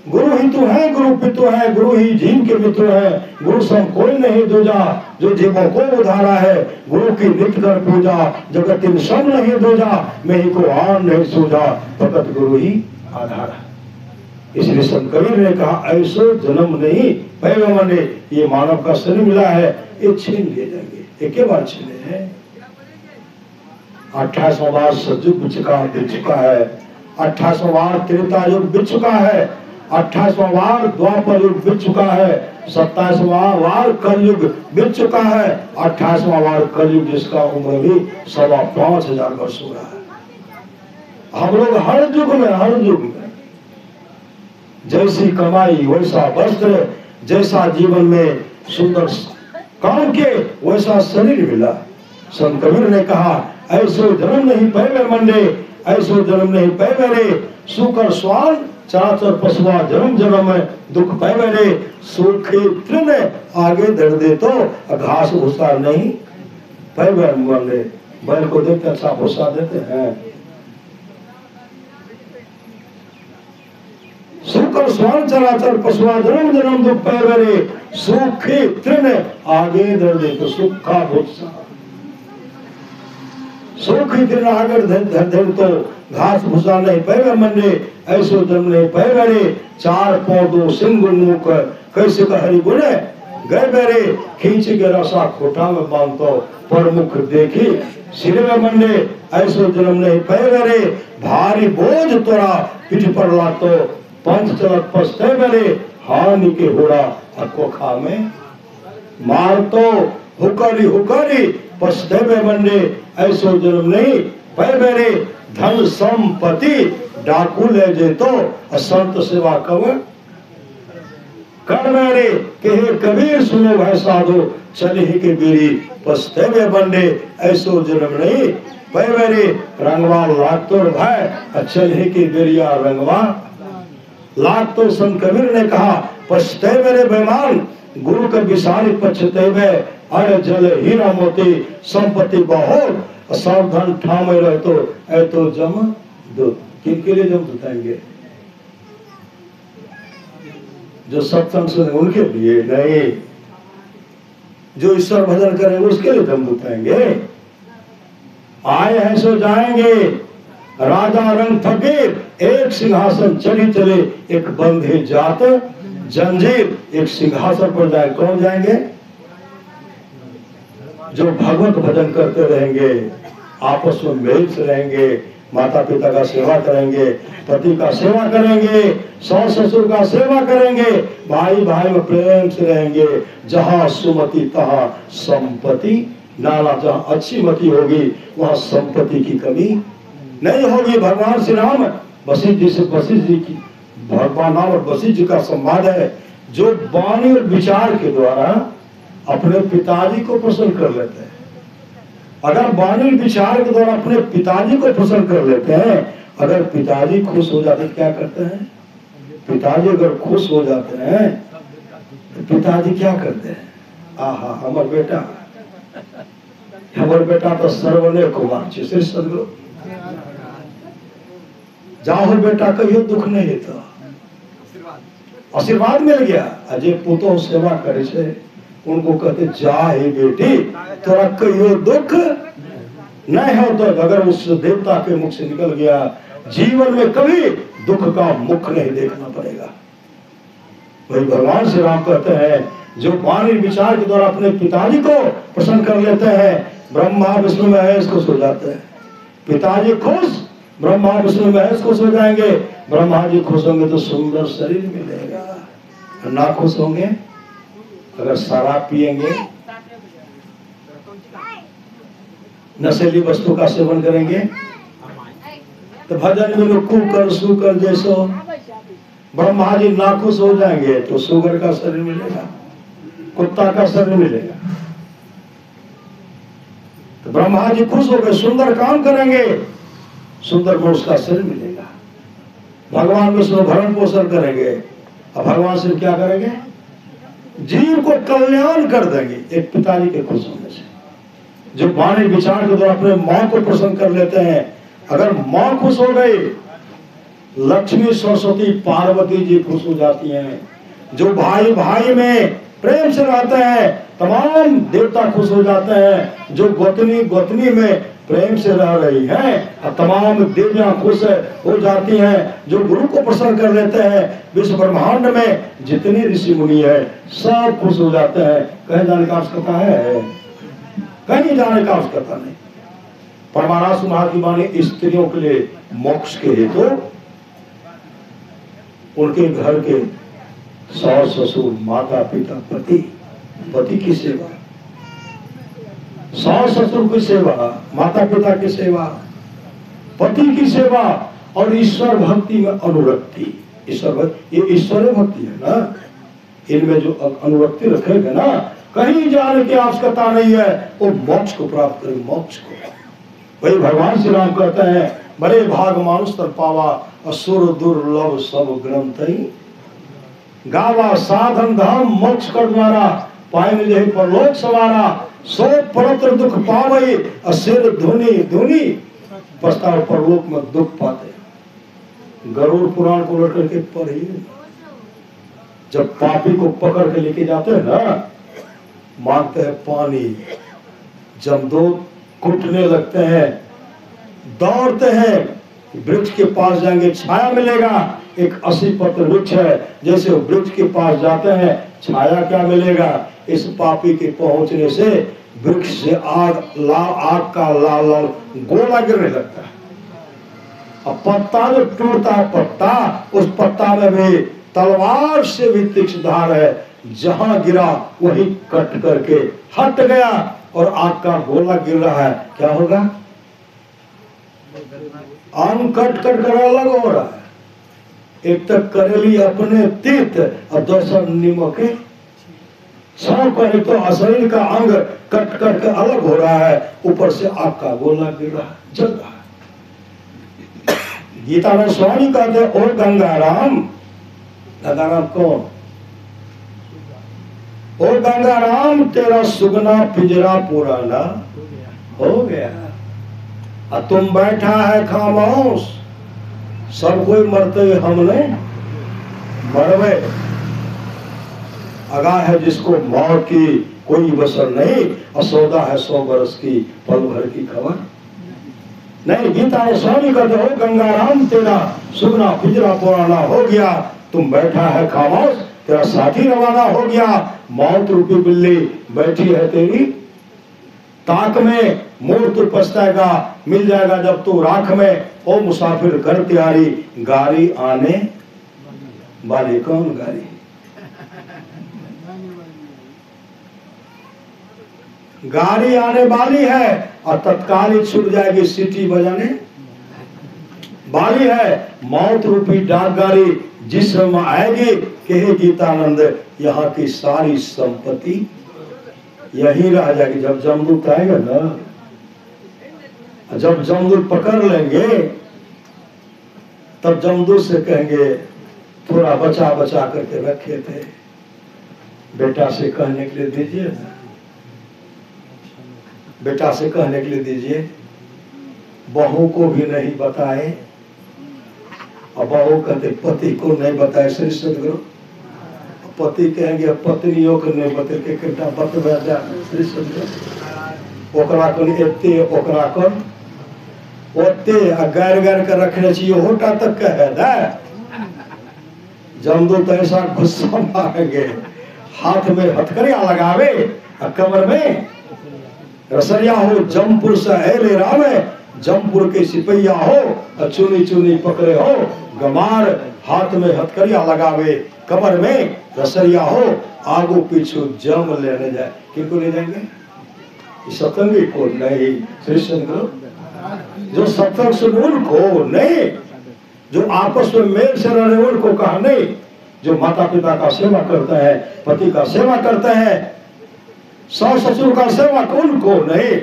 गुरु ही तो है, गुरु पितु है, गुरु ही जीव के मित्र है, गुरु सम कोई नहीं दूजा, जो जीवों को उधारा है, गुरु की नित्य कर पूजा, जगत इन सम नहीं दूजा, मैं ही को आन नहीं सूझा, भगत गुरु ही आधार है। इसलिए संत कबीर ने कहा ऐसो जन्म नहीं पहले मने, ये मानव का शरीर मिला है ये छीन ले जाएंगे, एक ही बार छीने हैं। 28वां बार सतयुग बीत चुका है, 28वां बार त्रेता युग बीत चुका है, 28वां बार द्वापर युग बीत चुका है, 27वां बार कलयुग बीत चुका है, 28वां बार कलयुग जिसका उम्र भी 5,500 वर्ष हो रहा है। हम लोग हर युग में जैसी कमाई वैसा वस्त्र, जैसा जीवन में सुंदर काम के वैसा शरीर मिला। संत कबीर ने कहा ऐसो जन्म नहीं पहले मंडे, ऐसो जन्म नहीं पहले रे, सुकर स्वान चराचर पशुआ जन्म जन्म में दुख पहले रे, सूखे तृण आगे धर दे तो घास भूसा नहीं पहले मंडे। बैल को देखते अच्छा भूसा देते हैं, सुकर स्वान चराचर पशुआ जन्म जन्म दुख पहले रे, सूखे तृण आगे धर दे तो सूखा भूसा, सूखी तृण आगे धर तो घास भूसा नहीं पहले मंडे, ऐसो जन्म नहीं पहले रे, 4 पौधो सिंह मुख कैसे का हरि गुने गए बेरे, खींच के रसा खोटा में बांधतो पर मुख देखी सिर में मंडे, ऐसो जन्म नहीं पहले रे, भारी बोझ तोरा पीठ पर लातो पंच चलत पछते बेरे, हानि के होड़ा अकोखा में मारतो हुकारी हुकारी पछते मंडे, ऐसो जन्म नहीं पहले रे, धन संपत्ति डाकू ले जे तो असंत सेवा कव कर मेरे, कहे कबीर सुनो भाई साधो चले ही के बीरी पछते बंडे, ऐसो जन्म नहीं पहले रे, रंगवा लाग तो भाई चल ही के बेरिया रंगवा लाग तो। संत कबीर ने कहा पछते मेरे बेमान, गुरु के विसारी पछते में, अरे जल हीरा मोती संपत्ति बहुत, सावधान ठामे रहे तो ऐ तो जम दो। किनके लिए जम दुताएंगे? जो सत्संग सुने उनके लिए नहीं, जो ईश्वर भजन करेंगे उसके लिए जम दुताएंगे। आए हैं सो जाएंगे, राजा रंग फकीर एक सिंहासन चढ़ी चले, एक बंधे जात जंजीर, एक सिंहासन पर जाए। कौन जाएंगे? जो भगवत भजन करते रहेंगे, आपस में मेल से रहेंगे, माता पिता का सेवा करेंगे, पति का सेवा करेंगे, सास ससुर का सेवा करेंगे, भाई भाई में प्रेम से रहेंगे। जहाँ सुमति तहाँ संपत्ति, नाना जहाँ अच्छी मति होगी वहाँ संपत्ति की कमी नहीं होगी। भगवान श्री राम वशिष्ठ जी से, वशिष्ठ जी की भगवान और वशिष्ठ जी का संवाद है, जो वाणी और विचार के द्वारा अपने पिताजी को प्रसन्न कर लेते हैं। अगर वाणी विचार के द्वारा अपने पिताजी को प्रसन्न कर लेते हैं, अगर पिताजी खुश हो जाते क्या करते हैं? पिताजी अगर खुश हो जाते हैं तो पिताजी क्या करते हैं? आहा हमार बेटा तो सर्वने कुमार श्री सदगुरु, जाओ बेटा कहियो दुख नहीं था, आशीर्वाद मिल गया। अजय पुतो सेवा करे से उनको कहते जा हे बेटी तोरा कहियो दुख नहीं हो। तो अगर उस देवता के मुख से निकल गया, जीवन में कभी दुख का मुख नहीं देखना पड़ेगा। वही भगवान श्री राम कहते हैं, जो वाणी विचार के द्वारा अपने पिताजी को प्रसन्न कर लेते हैं, ब्रह्मा विष्णु महेश खुश हो जाते हैं। पिताजी खुश, ब्रह्मा विष्णु महेश खुश हो जाएंगे। ब्रह्मा जी खुश होंगे तो सुंदर शरीर मिलेगा, ना खुश होंगे अगर शराब पिएंगे, नशीली वस्तु का सेवन करेंगे तो भजन में लोग कुकर सुकर जैसो ब्रह्मा जी नाखुश हो जाएंगे तो सुगर का शरीर मिलेगा, कुत्ता का शरीर मिलेगा। तो ब्रह्मा जी खुश हो गए, सुंदर काम करेंगे, सुंदर मनुष्य का शरीर मिलेगा। भगवान विष्णु भरण पोषण करेंगे, अब भगवान से क्या करेंगे? जीव को कल्याण कर देंगे एक पिताजी के खुश होने से। जो वाणी विचार के द्वारा अपने माँ को प्रसन्न कर लेते हैं, अगर माँ खुश हो गई, लक्ष्मी सरस्वती पार्वती जी खुश हो जाती हैं। जो भाई भाई में प्रेम से रहते हैं, तमाम देवता खुश हो जाते हैं। जो गोतनी गोतनी में प्रेम से रह रही हैं और तमाम देवियां खुश हो जाती हैं जो गुरु को प्रसन्न कर लेते हैं। विश्व ब्रह्मांड में जितने ऋषि मुनि है सब खुश हो जाते हैं। कहीं जाने का आवश्यकता है? कहीं जाने का आवश्यकता नहीं। परमारास महात्मा ने स्त्रियों के लिए मोक्ष के हेतु उनके घर के सास ससुर माता पिता पति की सेवा, सास ससुर की सेवा, माता पिता की सेवा, पति की सेवा और ईश्वर भक्ति में अनुरक्ति। ये ईश्वर भक्ति है ना, इनमें जो अनुरक्ति रखेगा ना, कहीं जाने की आवश्यकता नहीं है, वो मोक्ष को प्राप्त करेंगे। मोक्ष को वही भगवान श्री राम कहते हैं, बड़े भाग मानुष तर पावा असुर दुर्लभ सब ग्रंथ गावा साधन धाम मोक्ष कर द्वारा पाए जे परलोक सवारा सो परत्र दुख पावई असिर धुनी धुनी पछताओ परलोक में दुख पाते। गरुड़ पुराण को लड़ करके पढ़िए, जब पापी को पकड़ के लेके जाते हैं ना, मांगते हैं पानी, जमदूत कूटने लगते हैं, दौड़ते हैं, वृक्ष के पास जाएंगे छाया मिलेगा। एक 80 पत्र वृक्ष है, जैसे वृक्ष के पास जाते हैं छाया क्या मिलेगा, इस पापी के पहुंचने से वृक्ष से आग का लाल लाल गोला गिरने लगता है। अब पत्ता जो टूटता है पत्ता, उस पत्ता में भी तलवार से भी तीक्ष्ण धार है, जहां गिरा वही कट करके हट गया और आग का गोला गिर रहा है, क्या होगा? आम कट कट कर अलग हो रहा है। एक तक करेली अपने तीत और दूसरा नीमक के छाव करे तो शरीर का अंग कट कट कर अलग हो रहा है, ऊपर से आग का गोला गिर रहा है, जल रहा है। गीता में स्वामी कहते ओ गंगाराम, गंगाराम कौन? ओ गंगाराम तेरा सुगना पिंजरा पुराना हो गया और तुम बैठा है खामोश, सब कोई मरते हमने मरवे। आगाह है जिसको मौत की कोई बसर नहीं, और सौदा है 100 बरस की पल भर की खबर नहीं। गीता में स्वामी कहते हो गंगाराम तेरा सुगना पिंजरा पुराना हो गया, तुम बैठा है खामोश, तेरा साथी रवाना हो गया। मौत रूपी बिल्ली बैठी है तेरी ताक में, मोड़ तू पछताएगा, मिल जाएगा जब तू राख में। ओ मुसाफिर कर तैयारी, गाड़ी आने वाली। कौन गाड़ी? गाड़ी आने वाली है और तत्काल ही छूट जाएगी, सीटी बजाने वाली है। मौत रूपी डाक गाड़ी जिस समय आएगी, कहे गीतानंद यहाँ की सारी संपत्ति यही रह जाएगी। जब जमदूत आएगा ना, जब जमदूत पकड़ लेंगे, तब जमदूत से कहेंगे थोड़ा बचा बचा करके रखे थे, बेटा से कहने के लिए दीजिए ना, बेटा से कहने के लिए दीजिए। बहू को भी नहीं बताए, और बहू कहते पति को नहीं बताए। श्री सदगुरु पति कहेंगे पत्नियों को नहीं बते के कितना बतवा जा। श्री सदगुरु ओकरा को एते ओकरा को ओते गैर गैर कर रखने चाहिए, होटा तक कहे दा। जमदूत ऐसा गुस्सा मारेंगे, हाथ में हथकड़िया लगावे और कमर में रसरिया हो, जमपुर से एले रामे, जमपुर के सिपहिया हो और चुनी चुनी पकड़े हो, गमार हाथ में हथकड़िया लगावे, कमर में रसरिया हो, आगू पीछू जम लेने जाए। किनको ले जाएंगे? सत्संगी को नहीं। श्री सदगुरु जो सत्संग से उनको नहीं, जो आपस में मेल से रहने उनको कहा नहीं, जो माता पिता का सेवा करते हैं, पति का सेवा करते हैं, सास ससुर का सेवा उनको नहीं।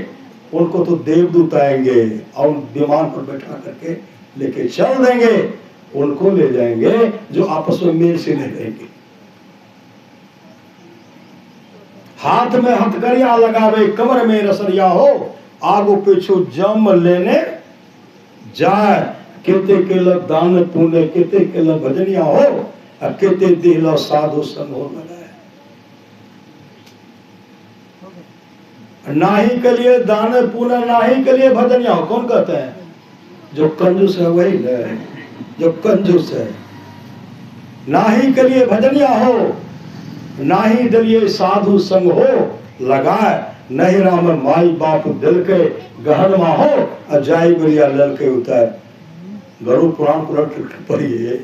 उनको तो देवदूत आएंगे और विमान पर बैठा करके लेके चल देंगे, उनको ले जाएंगे जो आपस में मेल से नहीं रहेंगे। हाथ में हथकड़िया लगावे, कमर में रसरिया हो, आगू पीछू जम लेने जाए। केते केला दान पुण्य, केते केला भजनिया हो, और केते दिला साधु संग हो लगाए। नाही के लिए दान पुण्य, नाही के लिए भजनिया हो। कौन कहते हैं? जो कंजूस है वही न, जो कंजूस है। नाही के लिए भजनिया हो, नाही दलिए साधु संग हो लगाए, नहीं राम माई बाप दिल के गहनमा हो, अजाई बलिया लल के उतर। गरुड़ पुराण पढ़िए,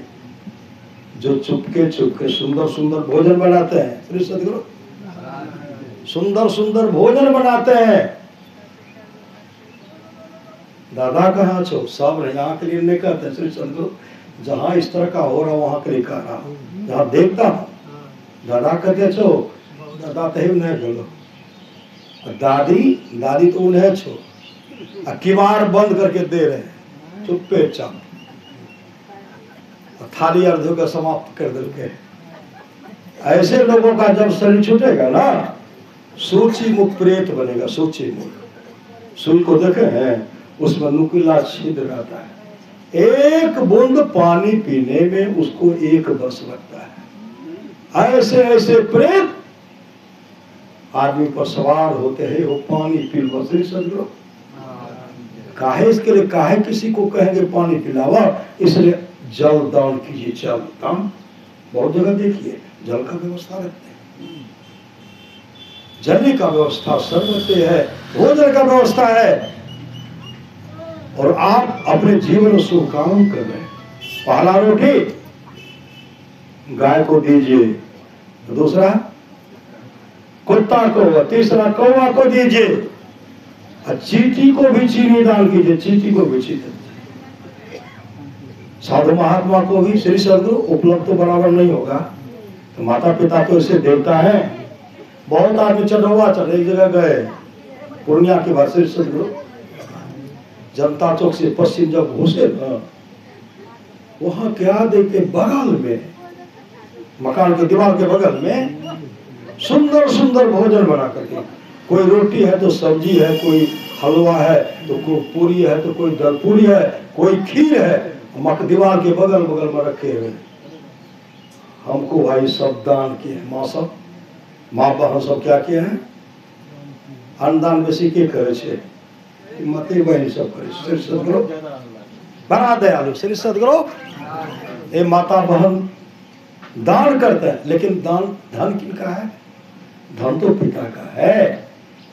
जो चुपके चुपके सुंदर सुंदर भोजन बनाते हैं, श्री सदगुरु सुंदर सुंदर भोजन बनाते हैं। दादा कहाँ छो? सब यहाँ के लिए नहीं कहते श्री सदगुरु, जहाँ इस तरह का हो रहा वहां के लिए कह रहा हूँ, जहाँ देखता हूँ। दादा कहते छो, दादा तो नहीं बोलो, दादी दादी तो उन्हें छो, किवाड़ बंद करके दे रहे हैं चुप्पे चाप, थाली अर्धों का समाप्त कर देंगे। ऐसे लोगों का जब शरीर छूटेगा ना, सूची मुख प्रेत बनेगा। सूची मुख, सुई को देखे हैं, उसमें नुकीला छिद्र रहता है, एक बूंद पानी पीने में उसको 1 वर्ष लगता है। ऐसे ऐसे प्रेत आदमी पर सवार होते हैं, वो पानी पिलवा। श्री सदगुरु काहे इसके लिए, काहे किसी को कहेंगे पानी पिलावा? इसलिए जल दान कीजिए। जल दान बहुत जगह देखिए, जल का व्यवस्था रखते हैं, जल का व्यवस्था सर्वत्र है, भोजन का व्यवस्था है। और आप अपने जीवन में शुभ काम कर रहे हैं। पहला रोटी गाय को दीजिए, दूसरा कुत्ता को, तीसरा कौवा को दीजिए, और चींटी को भी चीनी दान कीजिए। चींटी को भी चीनी, साधु महात्मा को भी श्री सदगुरु उपलब्ध तो बराबर नहीं होगा, तो माता पिता तो इससे देवता है। बहुत आदमी चढ़वा चढ़, एक जगह गए पूर्णिया की बात, श्री सदगुरु जनता चौक से पश्चिम जब घुसे ना, वहां क्या देखे, बगल में मकान के दीवार के बगल में सुंदर सुंदर भोजन बना करके, कोई रोटी है तो सब्जी है, कोई हलवा है तो कोई पूरी है, तो कोई दलपूरी है, कोई खीर है, दीवार के बगल बगल में रखे हुए। हमको भाई सब दान किए, माँ सब, माँ बहन सब क्या किए हैं? अन्नदान बेसी के करे छे, मती बहन सब करे। श्री सदगुरु बड़ा दयालु श्री सदगुरु, ये माता बहन दान करते हैं, लेकिन दान धन किनका है? धन तो पिता का है,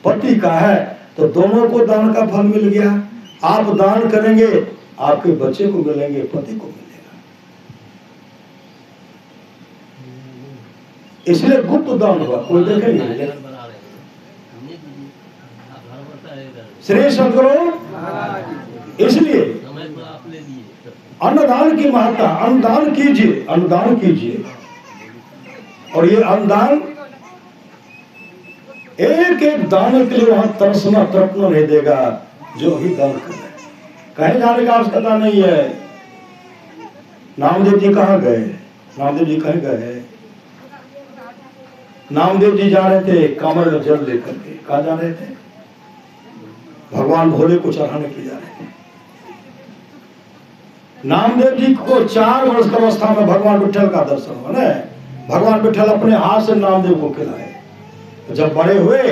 पति का है, तो दोनों को दान का फल मिल गया। आप दान करेंगे, आपके बच्चे को मिलेंगे, पति को मिलेगा। इसलिए गुप्त दान हुआ, कोई देखेंगे। श्री सदगुरु इसलिए अन्नदान की महत्ता, अन्नदान कीजिए, अन्नदान कीजिए। और ये अन्नदान एक एक दाने के लिए वहां तरसना तड़पना नहीं देगा, जो ही दान करे। कहीं जाने का आवश्यकता नहीं है। नामदेव जी कहाँ गए? नामदेव जी कहीं गए? नामदेव जी जा रहे थे कमर में जल लेकर के। कहा जा रहे थे? भगवान भोले को चढ़ाने के लिए जा रहे थे। नामदेव जी को 4 वर्ष की अवस्था में भगवान विठल का दर्शन हुआ ना। भगवान विठल अपने हाथ से नामदेव को खिलाए। जब बड़े हुए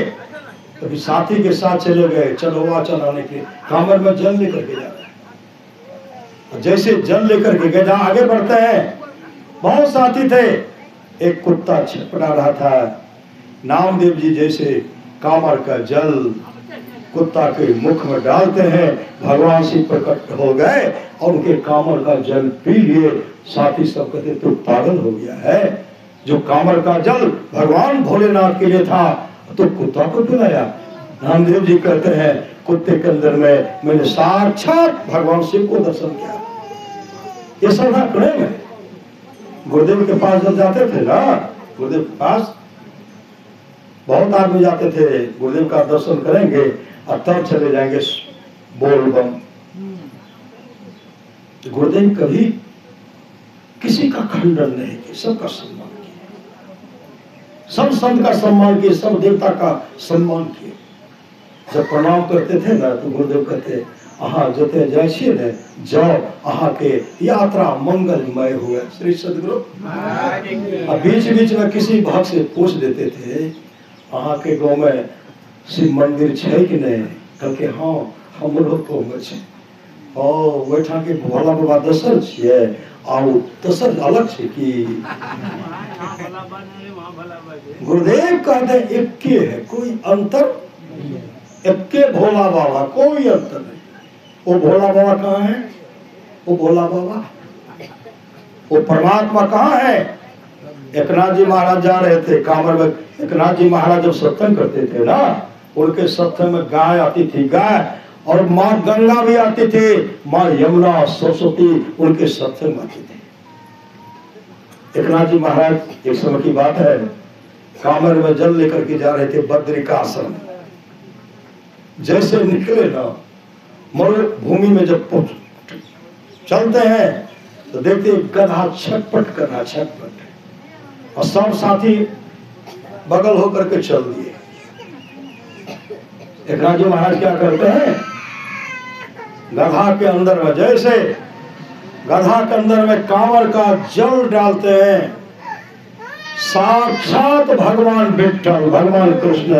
तो साथी के साथ चले गए चढ़वा चढ़ाने के लिए, कांवर में जल लेकर के जा रहे हैं। जैसे जल लेकर के गए, जहाँ आगे बढ़ते हैं, बहुत साथी थे, एक कुत्ता छटपटा रहा था। नामदेव जी जैसे कांवर का जल कुत्ता के मुख में डालते हैं, भगवान से प्रकट हो गए और उनके कांवर का जल पी लिए। साथी सब कहते तो पागल हो गया है, जो कांवर का जल भगवान भोलेनाथ के लिए था तो कुत्ता को पिलाया। नामदेव जी कहते हैं कुत्ते के अंदर में मैंने साक्षात भगवान शिव को दर्शन किया। ये श्रद्धा प्रेम है। गुरुदेव के पास जब जाते थे ना, गुरुदेव के पास बहुत आदमी जाते थे, गुरुदेव का दर्शन करेंगे और तब चले जाएंगे बोल बम। गुरुदेव कभी किसी का खंडन नहीं किया, सबका सम्मान किया, सब संत का सम्मान किए, सब देवता का सम्मान किए। जब प्रणाम करते थे ना तो गुरुदेव कहते अहाँ जते जाए छिए ने जाओ, अहाँ के यात्रा मंगलमय हुए। श्री सदगुरु बीच बीच में किसी भक्त से पूछ देते थे अहाँ के गाँव में शिव मंदिर छे कि नहीं? कहलकै हाँ हमरो तो छै। ओ ओहिठाम के भोला बाबा दोसर छियै आ ओ दोसर अलग छै कि? गुरुदेव कहते एके है, कोई अंतर, एके भोला बाबा, कोई अंतर नहीं। वो भोला बाबा कहाँ है? वो भोला बाबा, वो परमात्मा कहाँ है? एकनाथ जी महाराज जा रहे थे कांवर में। एकनाथ जी महाराज जब सत्संग करते थे ना, उनके सत्संग में गाय आती थी, गाय, और माँ गंगा भी आती थी, माँ यमुना सरस्वती उनके सत्संग में आती थी। एकनाथ जी महाराज एक समय की बात है, कांवर में जल लेकर के जा रहे थे बद्रिकाश्रम। जैसे निकले ना, मरुभूमि में जब चलते हैं तो देखते गधा छटपट कर रहा, छटपट, और सब साथी बगल होकर के चल दिए। एकनाथ जी महाराज क्या करते हैं, गधा के अंदर में, जैसे गधा के अंदर में कांवर का जल डालते हैं, साक्षात भगवान विठ्ठल, भगवान कृष्ण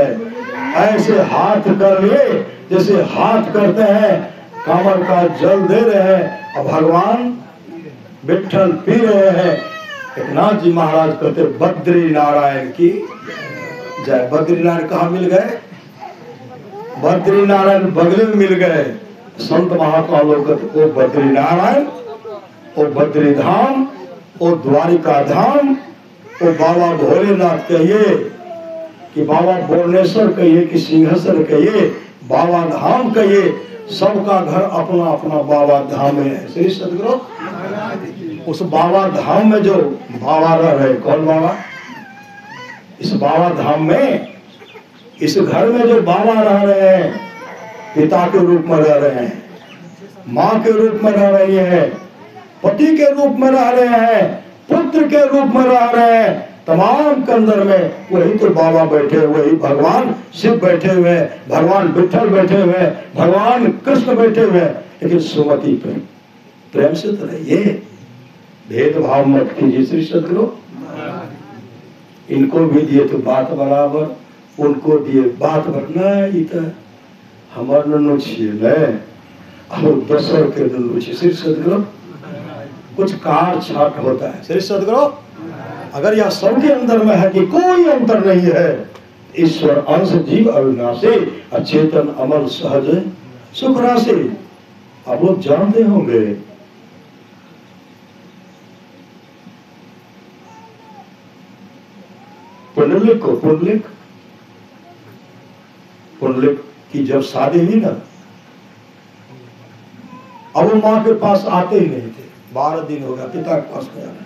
ऐसे हाथ कर लिए, जैसे हाथ करते हैं, कांवर का जल दे रहे हैं और भगवान विठ्ठल पी रहे हैं। एकनाथ जी महाराज कहते बद्री नारायण की जय। बद्री नारायण कहाँ मिल गए? बद्री नारायण बगले में मिल गए। संत महात्मा लोग वो बद्री नारायण, वो बद्री धाम, वो द्वारिका धाम, वो बाबा भोलेनाथ कहिए कि बाबा भुवनेश्वर कहिए कि सिंहेश्वर कहिए, बाबा धाम कहिए, सबका घर अपना अपना बाबा धाम है। श्री सदगुरु उस बाबा धाम में जो बाबा रह रहे, कौन बाबा? इस बाबा धाम में, इस घर में जो बाबा रह रहे हैं, पिता के रूप में रह रहे हैं, माँ के रूप में रह रही है, पति के रूप में रह रहे हैं, पुत्र के रूप में रह रहे हैं, तमाम के अंदर में वही तो बाबा बैठे हुए, वही भगवान शिव बैठे हुए, भगवान विठ्ठल बैठे हुए, भगवान कृष्ण बैठे हुए। लेकिन सुमति प्रेम से तो रहिए, भेदभाव मत कीजिए। श्री सदगुरु इनको भी दिए तो बात बराबर, उनको दिए बात नहीं, तो हमार नन्नू छिए न, और दसर के नन्नू छिए। श्री सदगुरु कुछ कार छाट होता है। श्री सदगुरु अगर यह सबके अंदर में है कि कोई अंतर नहीं है, ईश्वर अंश जीव अविनाशी, अचेतन अमल सहज सुख राशि, आप लोग जानते होंगे पुंडलिक को, पुंडलिक की जब शादी हुई ना, अब वो माँ के पास आते ही नहीं थे। 12 दिन हो गया पिता के पास में आना।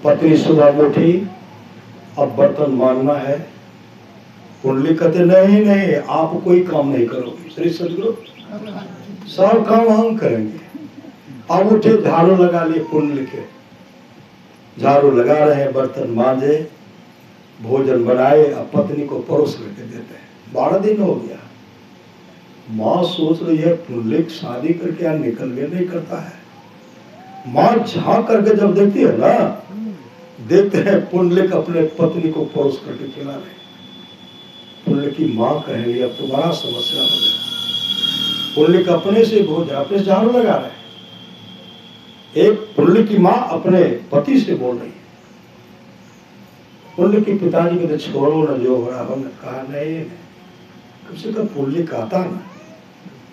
पत्नी सुबह उठी, अब बर्तन मांगना है। पुंडलिक कहते नहीं नहीं, आप कोई काम नहीं करोगे। श्री सदगुरु सब काम हम करेंगे। अब उठे, झाड़ू लगा लिए, पुंडलिक झाड़ू लगा रहे हैं, बर्तन मांजे, भोजन बनाए, अब पत्नी को परोस करके देते हैं। 12 दिन हो गया। माँ सोच रही है पुंडलिक शादी करके यहाँ निकलने नहीं करता है। माँ झांक करके जब देखती है ना, देखते हैं पुंडलिक अपने पत्नी को परोस करके खिला रहे। पुंडलिक की माँ कहेंगी अब तो बड़ा समस्या हो गया। पुंडलिक अपने से भोजन, अपने से झाड़ू लगा रहे हैं। एक पुंडलिक की माँ अपने पति से बोल रही है। पुंडलिक के पिताजी को तो छोड़ो ना, जो हो रहा हो। कहा नहीं, कम से कम पुंडलिक आता ना।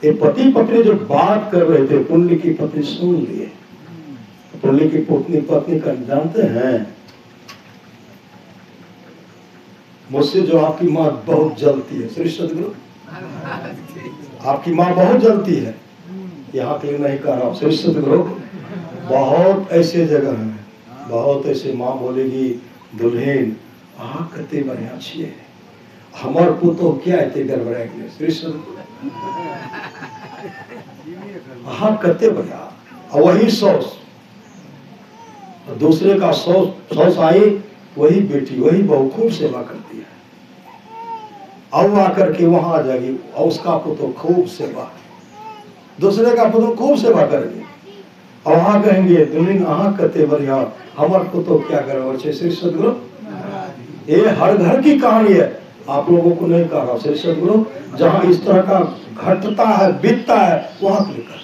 ये पति पत्नी जो बात कर रहे थे, पुंडलिक की पत्नी सुन लिए। पुंडलिक की पत्नी का जानते हैं, मुझसे जो आपकी माँ बहुत जलती है। श्री सदगुरु आपकी माँ बहुत जलती है, यहाँ के लिए नहीं कह रहा हूँ। श्री सदगुरु बहुत ऐसे जगह है, बहुत ऐसे माँ बोलेगी दुल्हन अहाँ कते बढ़िया छिए, हमार पुतो क्या एते गड़बड़ा गेलै। श्री सदगुरु अहाँ कते बढ़िया। और वही सौस, दूसरे का सौस आई, वही बेटी वही बहू खूब सेवा करती है। अब आकर के वहां आ जाएगी और उसका पुतो खूब सेवा, दूसरे का पुतो खूब सेवा करेगी। और वहां कहेंगे दुल्हन अहाँ कते बढ़िया, हमार पुतो क्या गड़बड़ है। श्री सदगुरु ये हर घर की कहानी है। आप लोगों को नहीं कह रहा श्री सदगुरु, जहां इस तरह का घटता है बीतता है वहां क्लिक कर।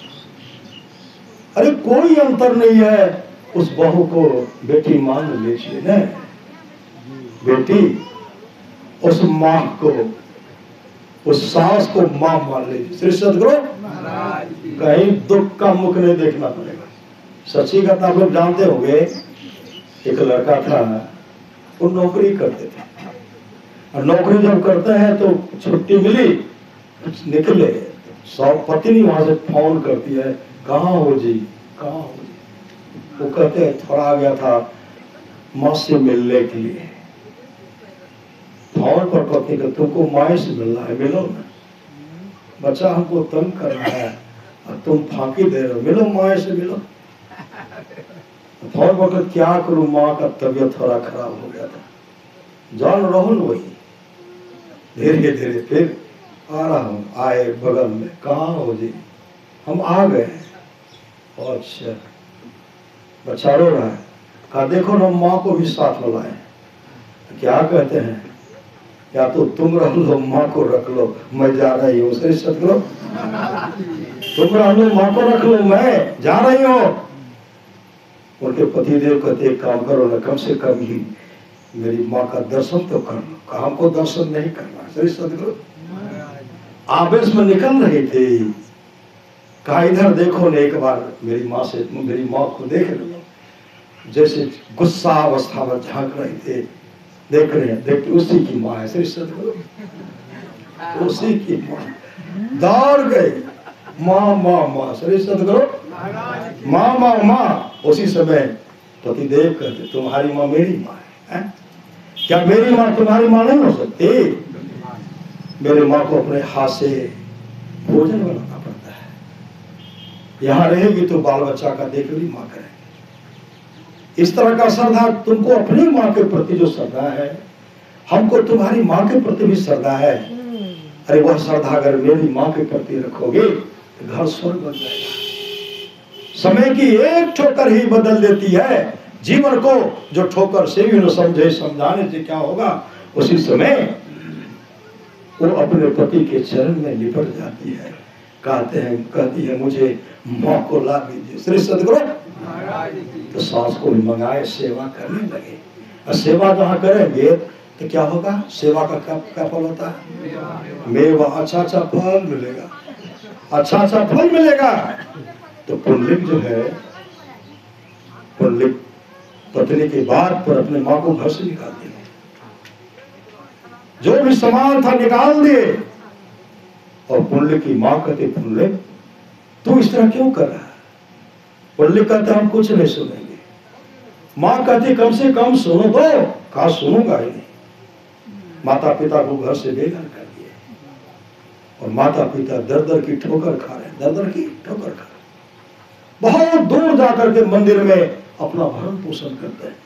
अरे कोई अंतर नहीं है, उस बहू को बेटी मान लीजिए न, बेटी उस माँ को, उस सास को माँ मान लीजिए। श्री सदगुरु कहीं दुख का मुख नहीं देखना पड़ेगा। सच्ची बात आप लोग जानते होंगे, एक लड़का था, वो नौकरी करते थे, और नौकरी जब करते हैं तो छुट्टी मिली, निकले, सब पत्नी वहां से फोन करती है, कहाँ हो जी, कहाँ हो जी। वो कहते हैं थोड़ा आ गया था माँ से मिलने के लिए। फोन पर पत्नी का, तुमको माँ से मिलना है, मिलो ना, बच्चा हमको तंग कर रहा है और तुम फांकी दे रहे हो, मिलो माँ से मिलो। फोन पर क्या करूं, माँ का तबीयत थोड़ा खराब हो गया था, जान रहो न वही। धीरे धीरे फिर आ रहा हूँ, आए बगल में, कहाँ हो जी, हम आ गए। अच्छा, बच्चा रो रहा है, कहा देखो ना माँ को भी साथ बुलाए। क्या कहते हैं, या तो तुम रख लो माँ को रख लो, मैं जा रही हूँ। श्री सदगुरु तुम रख लो माँ को रख लो, मैं जा रही हूँ। उनके पतिदेव कहते एक काम करो ना, कम से कम ही मेरी माँ का दर्शन तो कर लो। कहा हमको दर्शन नहीं करना। श्री सदगुरु आवेश में निकल रहे थे, कहा इधर देखो ने एक बार मेरी माँ से, मेरी माँ को देख लो। जैसे गुस्सा अवस्था में झांक रहे थे, देख रहे हैं, देखते उसी की माँ है। श्री सदगुरु उसी की माँ, दौड़ गए, माँ माँ माँ। श्री सदगुरु माँ माँ माँ। उसी समय पतिदेव कहते तुम्हारी माँ मेरी माँ है? क्या मेरी माँ तुम्हारी माँ नहीं हो सकती? मेरे माँ को अपने हाथ से भोजन बनाना पड़ता है, यहाँ रहेगी तो बाल बच्चा का देखभाल माँ करेगी। इस तरह का श्रद्धा तुमको अपनी माँ के प्रति जो श्रद्धा है, हमको तुम्हारी माँ के प्रति भी श्रद्धा है। अरे वह श्रद्धा अगर मेरी माँ के प्रति रखोगे तो घर स्वर्ग बन जाएगा। समय की एक ठोकर ही बदल देती है जीवन को, जो ठोकर से भी न समझे, समझाने से क्या होगा, उसी समय वो अपने पति के चरण में लिपट जाती है। कहती है मुझे माँ को ला दीजिए। श्री सदगुरु तो सास को भी मंगाए, सेवा करने लगे। और सेवा जहाँ करेंगे तो क्या होगा, सेवा का क्या फल होता है, मेवा, अच्छा अच्छा फल मिलेगा, अच्छा अच्छा फल मिलेगा। तो पुंडलिक जो है, पुंडलिक पत्नी के बाद पर अपने माँ को घर से निकाल दिया, जो भी सामान था निकाल दिए। और पुंडलिक की माँ कहती पुंडलिक तू इस तरह क्यों कर रहा है? पुंडलिक कहते हम कुछ नहीं सुनेंगे। माँ कहती कम से कम सुनो तो। कहा सुनूंगा ही नहीं। माता पिता को घर से बेघर कर दिए, और माता पिता दर दर की ठोकर खा रहे, दर दर की ठोकर खा रहे। बहुत दूर जाकर के मंदिर में अपना भरण पोषण करते हैं।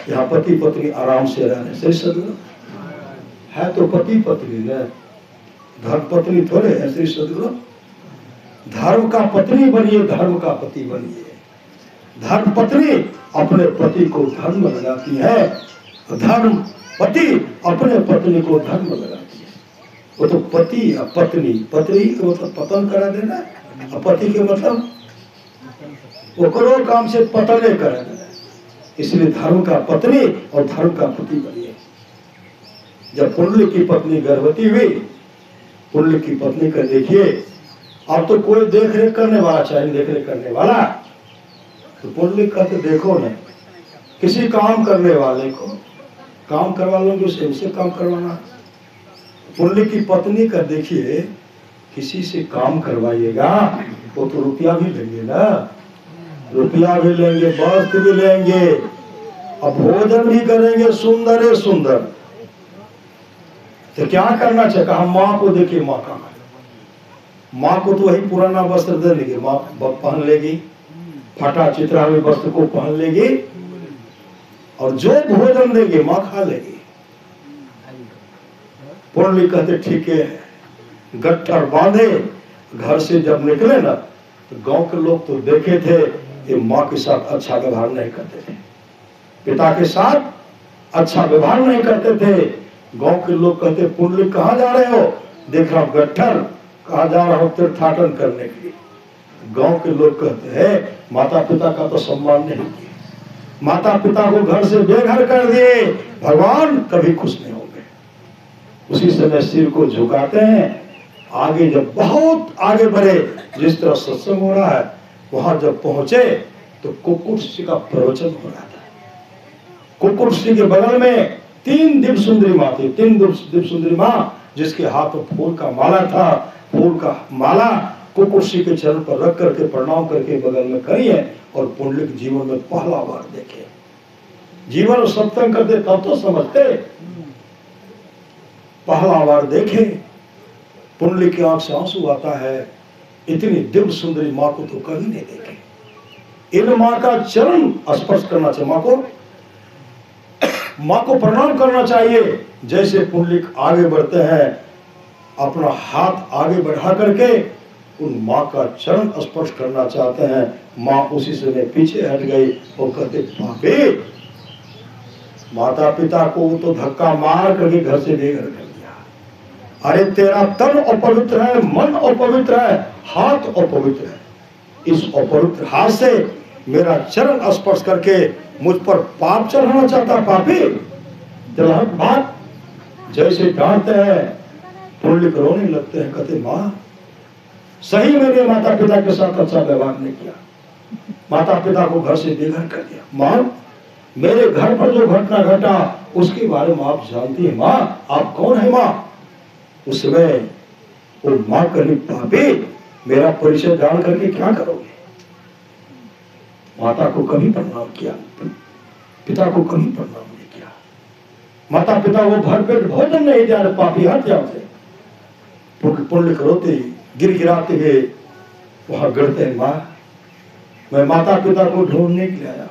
यहाँ पति पत्नी आराम से रह रहे। श्री सदगुरु है तो पति पत्नी न, धर्म पत्नी थोड़े है। श्री सदगुरु धर्म का पत्नी बनिए, धर्म का पति बनिए। धर्म पत्नी अपने पति को धर्म में लगाती है, धर्म पति अपने पत्नी को धर्म में लगाती है। वो तो पति या पत्नी, पत्नी को मतलब पतन करा देना, और पति के मतलब वो करो काम से पतने करा देना। इसलिए धर्म का पत्नी और धर्म का पति बनिए। जब पुंडलिक की पत्नी गर्भवती हुई, पुंडलिक की पत्नी का देखिए, अब तो कोई देख रेख करने वाला चाहिए, देख रेख करने वाला। तो पुंडलिक कहते देखो ना, किसी काम करने वाले को काम करवा लोगे, उसे काम करवाना। पुंडलिक की पत्नी का देखिए, किसी से काम करवाइएगा वो तो रुपया भी लेंगे ना, रुपया भी लेंगे, वस्त्र भी लेंगे, और भोजन भी करेंगे सुंदर है सुंदर। तो क्या करना चाहिए? कहा माँ को देखिए, माँ कहाँ है? माँ को तो वही पुराना वस्त्र दे देंगे, माँ पहन लेगी, फटा चित्रा हुए वस्त्र को पहन लेगी, और जो भोजन देंगे माँ खा लेगी। पुंडलिक कहते ठीक है। गट्ठर बांधे, घर से जब निकले ना, तो गांव के लोग तो देखे थे ये माँ के साथ अच्छा व्यवहार नहीं करते थे, पिता के साथ अच्छा व्यवहार नहीं करते थे। गांव के लोग कहते पुंडलिक कहाँ जा रहे हो? देख रहा हूं गट्ठर, कहा जा रहा हूं तीर्थाटन करने के लिए। गांव के लोग कहते हैं माता पिता का तो सम्मान नहीं किया, माता पिता को घर से बेघर कर दिए, भगवान कभी खुश नहीं होंगे। उसी समय सिर को झुकाते हैं। आगे जब बहुत आगे बढ़े, जिस तरह सत्संग हो रहा है, वहां जब पहुंचे तो कुक्कुट ऋषि का प्रवचन हो रहा था। कुक्कुट ऋषि के बगल में 3 दिव्य सुंदरी माँ थी। 3 दिव्य सुंदरी माँ जिसके हाथ में फूल का माला था। फूल का माला कुक्कुट ऋषि के चरण पर रख करके प्रणाम करके बगल में करिए। और पुंडलिक जीवन में पहला बार देखे। जीवन में सत्संग करते तब तो समझते, पहला बार देखे। पुंडलिक की आंख से आंसू आता है, इतनी दिव्य सुंदरी माँ को तो कभी नहीं देखे। इन माँ का चरण स्पर्श करना चाहिए, माँ को प्रणाम करना चाहिए। जैसे पुंडलिक आगे बढ़ते हैं, अपना हाथ आगे बढ़ा करके उन माँ का चरण स्पर्श करना चाहते हैं। माँ उसी समय पीछे हट गई और कहते पापी, माता पिता को तो धक्का मार करके घर से बेघर कर दिया। अरे तेरा तन अपवित्र है, मन अपवित्र है, हाथ अपवित्र है। इस अपवित्र हाथ से मेरा चरण स्पर्श करके मुझ पर पाप चढ़ाना चाहता पापी, जलहट भाग। जैसे डांटते हैं पुंडलिक रोने लगते हैं। कहते माँ, सही मेरे माता पिता के साथ अच्छा व्यवहार नहीं किया, माता पिता को घर से बेघर कर दिया। माँ, मेरे घर पर जो घटना घटा उसके बारे में आप जानती हैं। माँ, आप कौन है माँ? उस समय वो माँ कही पापी, मेरा परिचय जान करके क्या करोगे? माता को कभी प्रणाम किया, पिता को कभी प्रणाम नहीं किया। माता पिता को भरपेट भोजन नहीं दिया। पापी हट जाओ से। पुंडलिक रोते गिड़गिड़ाते हुए वहां गिरते हैं, माँ, मैं माता पिता को ढूंढने के लिए आया हूं,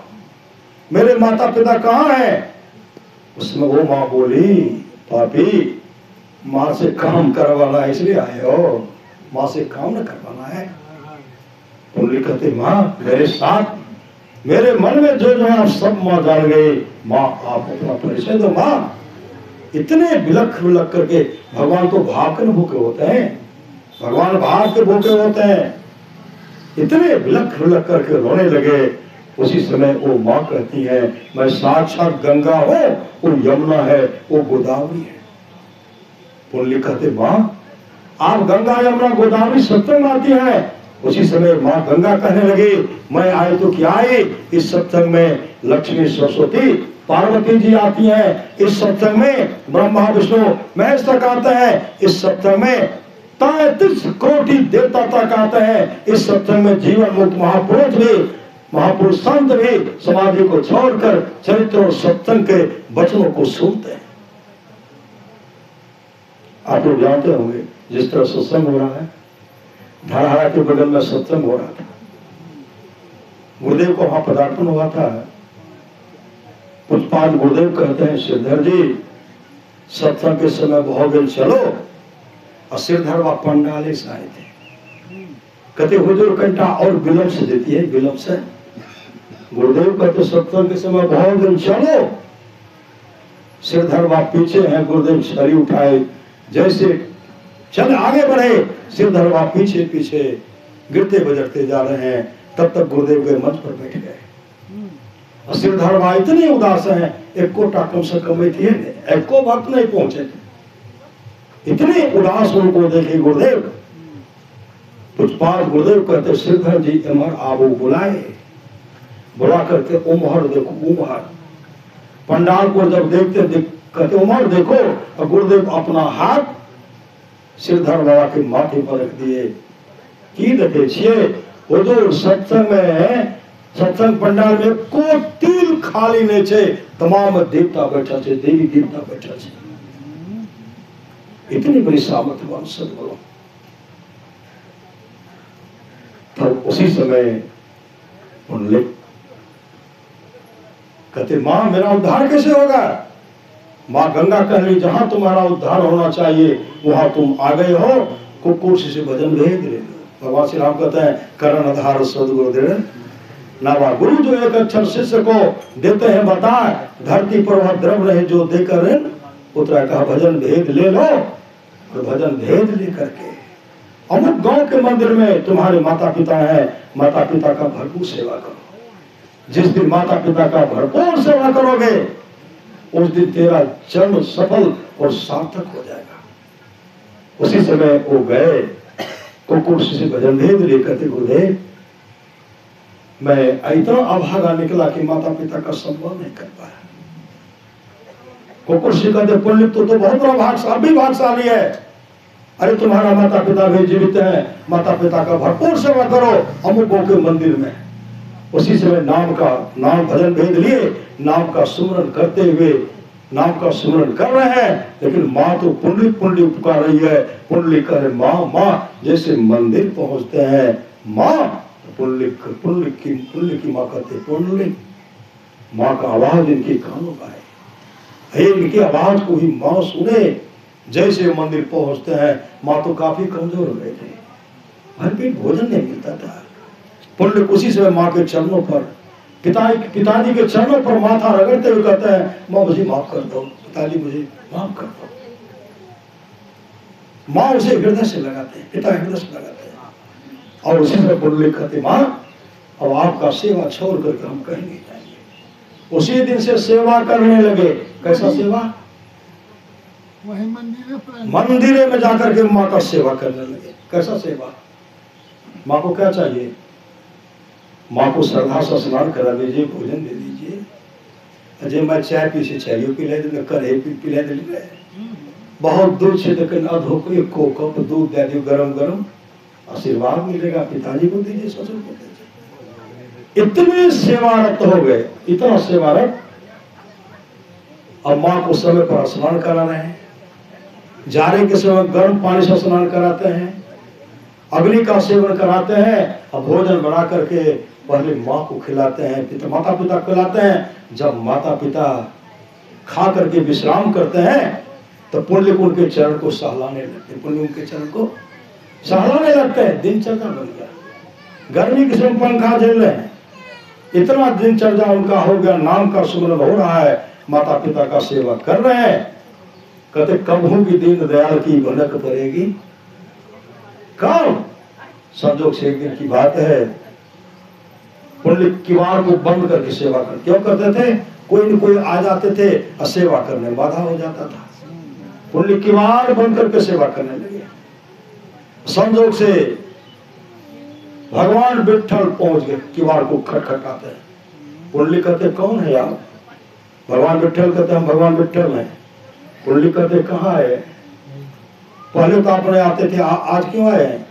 मेरे माता पिता कहाँ हैं? उसमें वो माँ बोली, पापी, माँ से काम करवाना है इसलिए आए हो, माँ से काम न करवाना है। पुंडलिक कहते माँ, मेरे साथ मेरे मन में जो है आप सब माँ जान गए। माँ, आप अपना परिचय दो। माँ, इतने बिलख बिलख करके, भगवान तो भाव के भूखे होते हैं, भगवान भाव के भूखे होते हैं। इतने बिलख बिलख करके रोने लगे। उसी समय वो माँ कहती है, मैं साक्षात गंगा हूं, वो यमुना है, वो गोदावरी है। पुंडलिक कहते माँ, आप गंगा यमुना गोदावरी सत्संग आती है। उसी समय माँ गंगा कहने लगी, मैं आई तो क्या आई, इस सत्संग में लक्ष्मी सरस्वती पार्वती जी आती हैं। इस सत्संग में ब्रह्मा विष्णु महेश तक आते हैं। इस सत्संग में 33 कोटि देवता तक आते हैं। इस सत्संग में जीवन मुक्त महापुरुष भी, महापुरुष संत भी समाधि को छोड़कर चरित्र और सत्संग के वचनों को सुनते हैं। आप लोग जानते होंगे, जिस तरह सत्संग हो रहा है, धड़हारा के बगल में सत्संग हो रहा था। गुरुदेव को वहां पदार्पण हुआ था। पुष्पाल गुरुदेव कहते हैं, श्रीधर जी, सत्संग के समय बहुगल चलो। और श्रीधर वह पंडाले से आए थे। कहते हुजूर घंटा और विलंब से देती है, विलंब से। गुरुदेव कहते सत्संग के समय बहुगल चलो। श्रीधर वह पीछे हैं, गुरुदेव छड़ी उठाए, जैसे चल आगे बढ़े, श्रीधर वह पीछे पीछे गिरते बजरते जा रहे हैं। तब तक गुरुदेव के मंच पर बैठ गए। और श्रीधर वह इतने उदास हैं, एक कोटा कम से कम थी, एक को भक्त नहीं पहुंचे थे। इतने उदास उनको देखे गुरुदेव। पुष्पाल गुरुदेव कहते श्रीधर जी इमर आबू बुलाए। बुला करके उमहर देखो, उमहर पंडाल को जब देखते कहते उमहर देखो। और गुरुदेव अपना हाथ श्रीधर बाबा के माथे पर रख दिए। की देखे छिए हुजूर सत्संग में, सत्संग पंडाल में को तिल खाली नहीं छे, तमाम देवता बैठा छे, देवी देवता बैठा छे। इतनी बड़ी सामर्थ्यवान सदगुरु। तब उसी समय पुंडलिक कहते मां, मेरा उद्धार कैसे होगा? मां गंगा कह रही, जहां तुम्हारा उद्धार होना चाहिए वहां तुम आ गए हो। कुक्कुट से भजन भेद ले। भगवान श्री राम कहते हैं, करण आधार सदगुरु दृढ़ नावा गुरु जो एक अक्षर शिष्य को देते हैं बताए, धरती पर वह द्रव रहे जो देकर उतरा। कहा भजन भेद ले लो, और भजन भेद लेकर के अमुक गांव के मंदिर में तुम्हारे माता पिता हैं, माता पिता का भरपूर सेवा करो। जिस दिन माता पिता का भरपूर सेवा करोगे उस दिन तेरा जन्म सफल और सार्थक हो जाएगा। उसी समय वो गए कुकुर से भजन भेद लेकर के, गुरुदेव मैं इतना अभागा निकला कि माता पिता का सम्मान नहीं कर पाया। कुकुर से कहते पुण्य तो बहुत बड़ा भागशाली है। अरे तुम्हारा माता पिता भी जीवित है, माता पिता का भरपूर सेवा करो अमुकों के मंदिर में। उसी समय नाम भजन भेद लिए, नाम का सुमरन करते हुए नाम का सुमरन कर रहे हैं। लेकिन माँ तो पुंडलिक पुकार रही है, पुंडलिक करे माँ माँ। जैसे मंदिर पहुंचते हैं माँ, पुंडलिक की माँ कहते पुंडलिक। माँ का आवाज इनके कानों का है, इनकी आवाज को ही माँ सुने। जैसे मंदिर पहुंचते हैं माँ तो काफी कमजोर हो गए थे, भरपेट भोजन नहीं मिलता था। पुंडलिक उसी समय माँ के चरणों पर, पिताजी के चरणों पर माथा रगड़ते हुए कहते हैं माँ मुझे माफ कर दो, पिताजी मुझे माफ कर दो। माँ उसे हृदय से लगाते हैं, पिता हृदय से लगाते हैं। और उसी समय पुंडलिक कहते माँ अब आपका सेवा छोड़ करके हम कहीं नहीं जाएंगे। उसी दिन से सेवा करने लगे। कैसा सेवा? वही मंदिर में जाकर के माँ का सेवा करने लगे। कैसा सेवा? माँ को क्या चाहिए? माँ को श्रद्धा से स्नान करा दीजिए, भोजन दे दीजिए। अजय मैं चाय पी से चाहिए पिला दे, करे पिला दे, बहुत दूर से लेकिन अधो एक को कप दूध दे दियो गरम गरम, आशीर्वाद मिलेगा। पिताजी को दीजिए, ससुर को दीजिए। इतने सेवारत हो गए, इतना सेवारत। अब माँ को समय पर स्नान करा रहे हैं, जाड़े के समय गर्म पानी से स्नान कराते हैं, अग्नि का सेवन कराते हैं और भोजन बना करके पहले माँ को खिलाते हैं, माता पिता खिलाते हैं। जब माता पिता खा करके विश्राम करते हैं तो पुण्य उनके चरण को सहलाने लगते, पुण्य उनके चरण को सहलाने लगते हैं। दिनचर्या बन गया। गर्मी के समय पंखा झेल रहे हैं, इतना दिनचर्या उनका हो गया। नाम का सुमरन हो रहा है, माता पिता का सेवा कर रहे हैं। कहते कब होगी दीन दयाल की भनक पड़ेगी? कब? संजोग से एक दिन की बात है, पुंडलिक किवाड़ को बंद करके सेवा कर। क्यों करते थे? कोई न कोई आ जाते थे और सेवा करने में बाधा हो जाता था। पुंडलिक किवाड़ बंद करके सेवा करने लगे। संजोग से भगवान विट्ठल पहुंच गए, किवाड़ को खटखटाते हैं। पुंडलिक कहते कौन है आप? भगवान विट्ठल कहते हम भगवान विट्ठल हैं। पुंडलिक कहते कहाँ है? पहले तो आपने आते थे, आज क्यों आए हैं?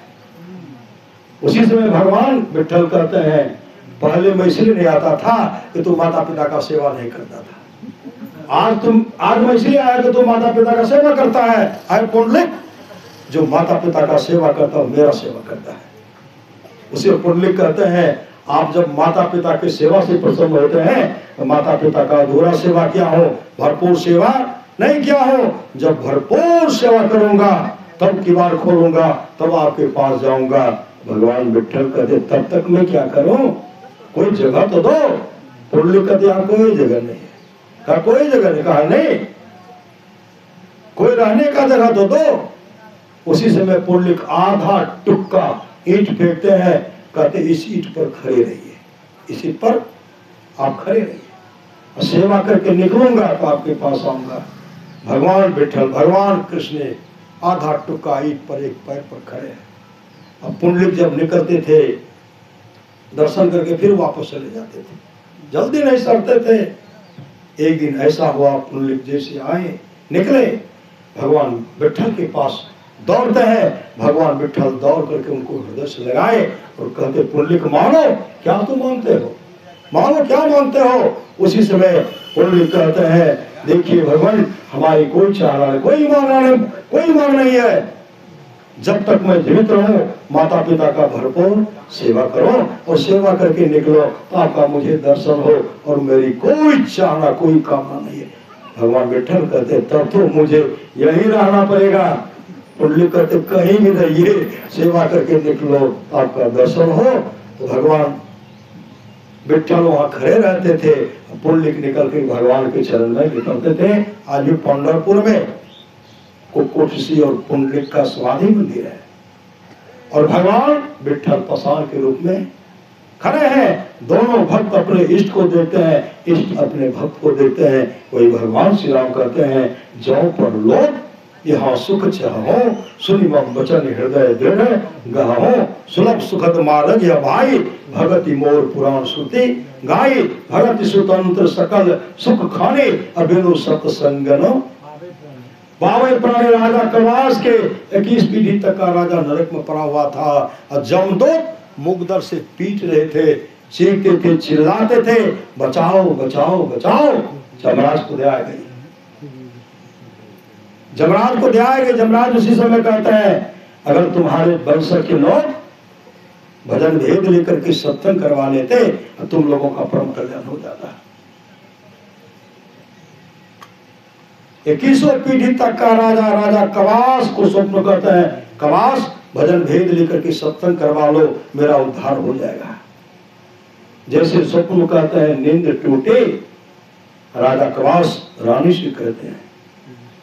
उसी समय भगवान विट्ठल कहते हैं पहले मैं इसलिए नहीं आता था कि तुम माता पिता का सेवा नहीं करता था। आज मैं इसलिए आया कि तुम माता पिता का सेवा करता है। आए पुंडलिक, जो माता पिता का सेवा करता है मेरा सेवा करता है। उसे पुंडलिक कहते हैं आप जब माता पिता की सेवा से प्रसन्न होते हैं तो माता पिता का अधूरा सेवा क्या हो, भरपूर सेवा नहीं क्या हो। जब भरपूर सेवा करूंगा तब किवाड़ खोलूंगा, तब आपके पास जाऊंगा। भगवान विट्ठल कहते तब तक मैं क्या करूं? कोई जगह तो दो। पुंडलिक कहते यहाँ कोई जगह नहीं है। कहा कोई जगह नहीं? कहा नहीं, कोई रहने का जगह तो दो। उसी समय पुंडलिक आधा टुक्का ईंट फेंकते हैं, कहते इस ईंट पर खड़े रहिए, इस ईंट पर आप खड़े रहिए, सेवा करके निकलूंगा तो आपके पास आऊंगा। भगवान विट्ठल, भगवान कृष्ण आधा टुक्का ईंट पर एक पैर पर खड़े हैं। अब पुंडलिक जब निकलते थे दर्शन करके फिर वापस चले जाते थे, जल्दी नहीं सरते थे। एक दिन ऐसा हुआ, पुंडलिक जैसे आए निकले, भगवान विट्ठल के पास दौड़ते हैं। भगवान विट्ठल दौड़ करके उनको हृदय से लगाए और कहते पुंडलिक मानो, क्या तुम मानते हो? मानो, क्या मानते हो? उसी समय पुंडलिक कहते हैं देखिए भगवान हमारी कोई चाहना नहीं, कोई मांग नहीं है। जब तक मैं जीवित रहूं माता पिता का भरपूर सेवा करो और सेवा करके निकलो तो आपका मुझे दर्शन हो और मेरी कोई चाहना कोई कामना नहीं है। भगवान विट्ठल कहते तब तो मुझे यही रहना पड़ेगा। पुंडलिक कहते कहीं भी रहिए, सेवा करके निकलो आपका दर्शन हो। तो भगवान विठ्ठल वहां खड़े रहते थे, पुंडलिक निकल के भगवान के चरण में निकलते थे। आज भी पंढरपुर में कुक्कुटसी और पुंडलिक का समाधि मंदिर है और भगवान विठ्ठल पाषाण के रूप में खड़े हैं। दोनों भक्त अपने इष्ट को देखते हैं, इष्ट अपने भक्त को देखते हैं। वही भगवान श्री राम कहते हैं, जो पर लोग यहाँ सुख चाहो, सुनि मम वचन हृदय दृढ़ गहो, सुलभ सुखद मार्ग या भाई, भगति मोर पुराण श्रुति गाई, भगति स्वतंत्र सकल सुख खाने, अभिनु सत्संगनो बावे प्राणी। राजा कवास के 21 पीढ़ी तक का राजा नरक में पड़ा हुआ था और जमदूत मुगदर से पीट रहे थे, चीखते थे, चिल्लाते थे, बचाओ बचाओ बचाओ। जमराज को दया गई, जमराज को दया गई। जमराज उसी समय कहते हैं, अगर तुम्हारे वंश के लोग भजन भेद लेकर के सत्संग करवा लेते तो तुम लोगों का परम कल्याण हो जाता। 21 पीढ़ी तक का राजा, राजा कवास को स्वप्न कहते हैं, कवास भजन भेद लेकर के सत्संग करवा लो, मेरा उद्धार हो जाएगा। जैसे स्वप्न कहते हैं नींद टूटे, राजा कवास रानी से कहते हैं,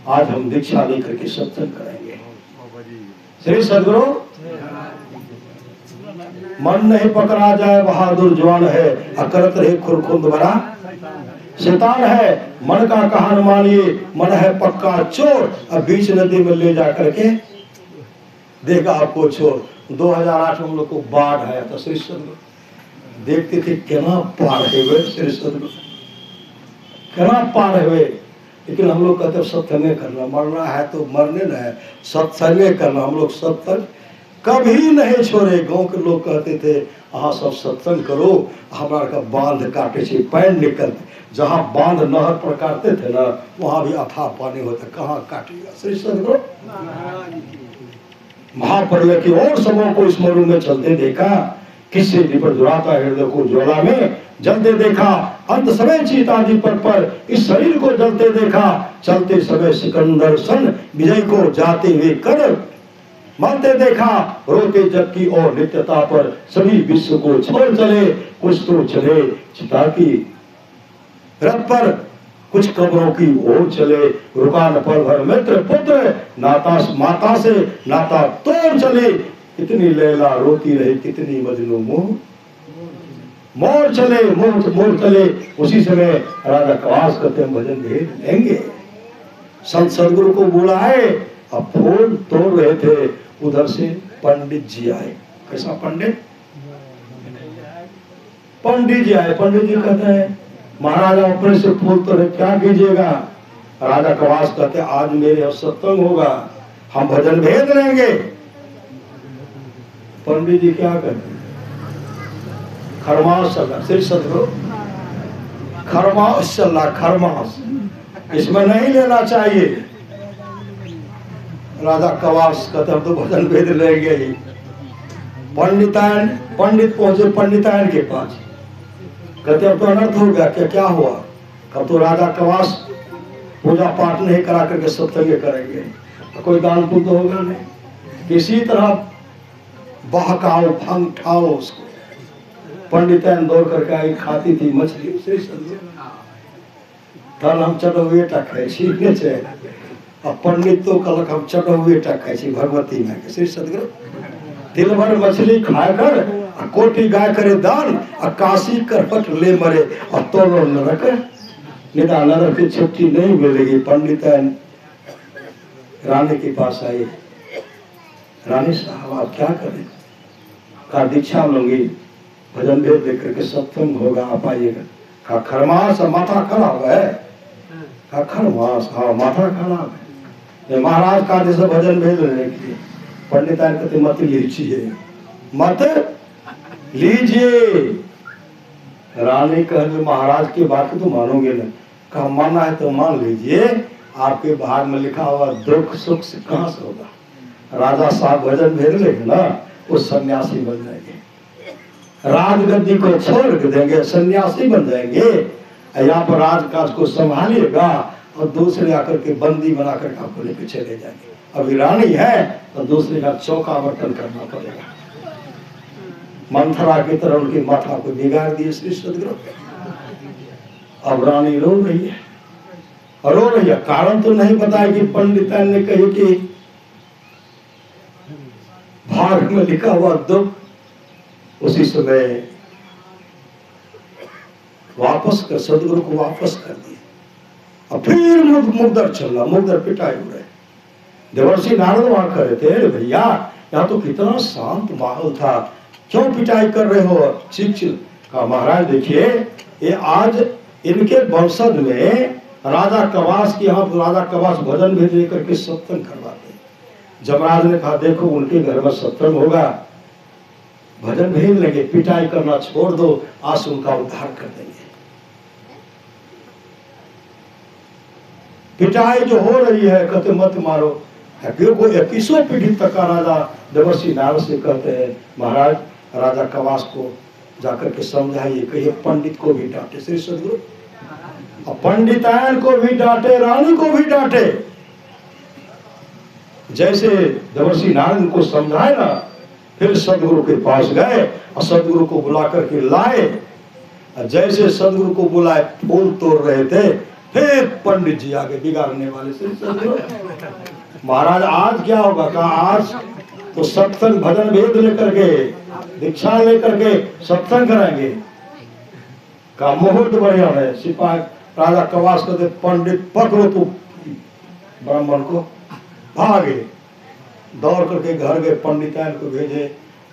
आज हम दीक्षा लेकर के सत्संग करेंगे। श्री सदगुरु मन नहीं पकड़ा जाए बहादुर जवान है, अकरत रहे खुरखुंद बड़ा शैतान है। मन का कहा न मानिए, मन है पक्का चोर, अब बीच नदी में ले जा करके देगा आपको चोर। 2008 में हम लोग को बाढ़ आया था, श्री सदगुरु देखते थे क्या पार है वे, श्री सदगुरु क्या पार है वे। लेकिन हम लोग कहते सत्संग करना, मरना है तो मरने न है, सत्संग करना। हम लोग सत्संग कभी नहीं छोड़े। गांव के लोग कहते थे अहाँ सब सत्संग करो, हमारा का बांध काटे से पैन निकलते। जहाँ बांध नहर पर काटते थे ना, वहां भी अथाह पानी होता, कहाँ काटेगा। श्री सदगुरु महाप्रलय की और सबों को इस मरु में चलते देखा, किससे निपट जुड़ाता हृदय को ज्वाला में जलते देखा। अंत समय चीता दीपक पर इस शरीर को जलते देखा, चलते समय सिकंदर सन विजय को जाते हुए कर मरते देखा। रोते जग की और नित्यता पर सभी विश्व को छोड़ चले, कुछ तो चले चिता की रथ पर, कुछ कब्रों की ओर चले। रुका न पल भर मित्र पुत्र, नाता माता से नाता तोड़ चले। कितनी लैला रोती रही, कितनी मजनू मुंह मोर चले, मोर चले। उसी समय राजा कवास कहते हैं भजन भेद लेंगे। संत सदगुरु को बुलाए, अब फूल तोड़ रहे थे, उधर से पंडित जी आए। कैसा पंडित? पंडित जी आए। पंडित जी कहते हैं महाराज अपने से फूल तोड़े, क्या कीजिएगा? राजा कवास कहते आज मेरे यहाँ सत्संग होगा, हम भजन भेद लेंगे। पंडित जी क्या कहते? खरमास चला। श्री सदगुरु खरमास चला, खरमास इसमें नहीं लेना चाहिए। राजा कवास कहते हम तो भजन भेद लेंगे ही। पंडित पहुंचे पंडितायन के पास, कहते अब तो अनर्थ हो गया। क्या हुआ? कब तो राजा कवास पूजा पाठ नहीं करा करके सत्संग करेंगे, कोई दान पुण्य होगा नहीं। किसी तरह बहकाओ, भंग ठाओ उसको। पंडितायन दौड़ करके आई, खाती थी मछली। श्री सदगुरु तल हम चढ़ हुए खाई छी, अब पंडित तो कल हम चढ़ हुए खाई छी भगवती में। श्री सदगुरु दिल भर मछली खाकर कोटि गाय करे दान, काशी करपट ले मरे और तोलो नरक निदा। नरक की छुट्टी नहीं मिलेगी। पंडितायन रानी के पास आई, रानी साहब आप क्या करें? का दीक्षा लूंगी, भजन भेद लेकर के सत्संग होगा, आप आइएगा। का खरमास माथा खराब है? का खरमास? हाँ माथा खराब है। महाराज का जैसे भजन भेद लेने के लिए पंडितायन कहते मत लीजिए, मत लीजिए। रानी कहे महाराज की बात तो मानोगे ना? कहा माना है तो मान लीजिए, आपके भाग में लिखा हुआ दुख सुख से कहां से होगा। राजा साहब भजन भेद लेंगे ना, वो सन्यासी बन जाएंगे, राजगद्दी को छोड़ देंगे, सन्यासी बन जाएंगे। यहाँ पर राजकाज को संभालिएगा और दूसरे आकर के बंदी बना कर आपको लेकर चले जाएंगे। अभी रानी है तो दूसरे का चौका बर्तन करना पड़ेगा। मंथरा की तरह उनकी माथा को बिगाड़ दिए श्री सदगुरु। अब रानी रो रही है, रो रही है। कारण तो नहीं बताया कि पंडितान ने कही कि भाग में लिखा हुआ दुख उसी समय वापस कर, सदगुरु को वापस कर दिया। अब फिर मुगदर चल रहा, मुगदर पिटाई हो रहे। देवर्षि नारद वहां खड़े थे, अरे भैया यहाँ तो कितना शांत माहौल था, क्यों पिटाई कर रहे हो? चीख का महाराज देखिए, ये आज इनके वंशज में राजा कवास की, यहाँ राजा कवास भजन भेज लेकर के सत्संग करवाते। जमराज ने कहा देखो उनके घर में सत्संग होगा, भजन भेज लेंगे, पिटाई करना छोड़ दो, आज उनका उद्धार कर देंगे। पिटाई जो हो रही है कहते मत मारो। को 21 पीढ़ी तक का राजा देवर्षि नारद से कहते हैं महाराज राजा कवास को जाकर के समझाइए, कहिए पंडित को भी डांटे श्री सदगुरु, पंडितायन को भी डांटे, रानी को भी डांटे। जैसे देवर्षि नारद को समझाए ना, फिर सदगुरु के पास गए और सदगुरु को बुला करके लाए। जैसे सदगुरु को बुलाए, फूल तोड़ रहे थे, फिर पंडित जी आगे बिगाड़ने वाले श्री सदगुरु। महाराज आज क्या होगा? कहा आज तो सत्संग भजन वेद लेकर के, दीक्षा लेकर के सत्संग कराएंगे। का मुहूर्त बढ़िया है। सिपाही राजा कवास कहते पंडित पकड़ो तू ब्राह्मण को। भागे, दौड़ करके घर गए, पंडितायन को भेजे।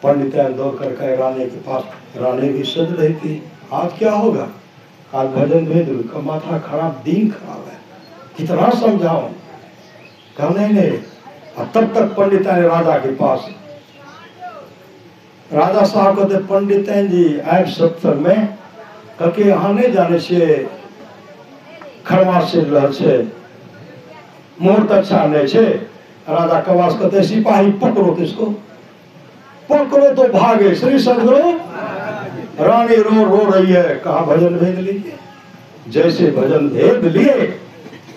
पंडितायन दौड़ करके रानी के पास, रानी भी सज रही थी। आज क्या होगा? आज भजन भेद का माथा खराब, दिन खराब है, कितना समझाओ। कहा नहीं। अब तब तक पंडितायन राजा के पास, राजा साहब कहते पंडितायन जी आए सत्संग में, करके यहाँ नहीं जाने से खरवा से लहर से मुहूर्त अच्छा नहीं छे। राजा कवास कहते सिपाही पकड़ो, किसको पकड़ो तो भागे श्री सदगुरु। रानी रो रही है, कहा भजन भेद लीजिए। जैसे भजन भेद लिए,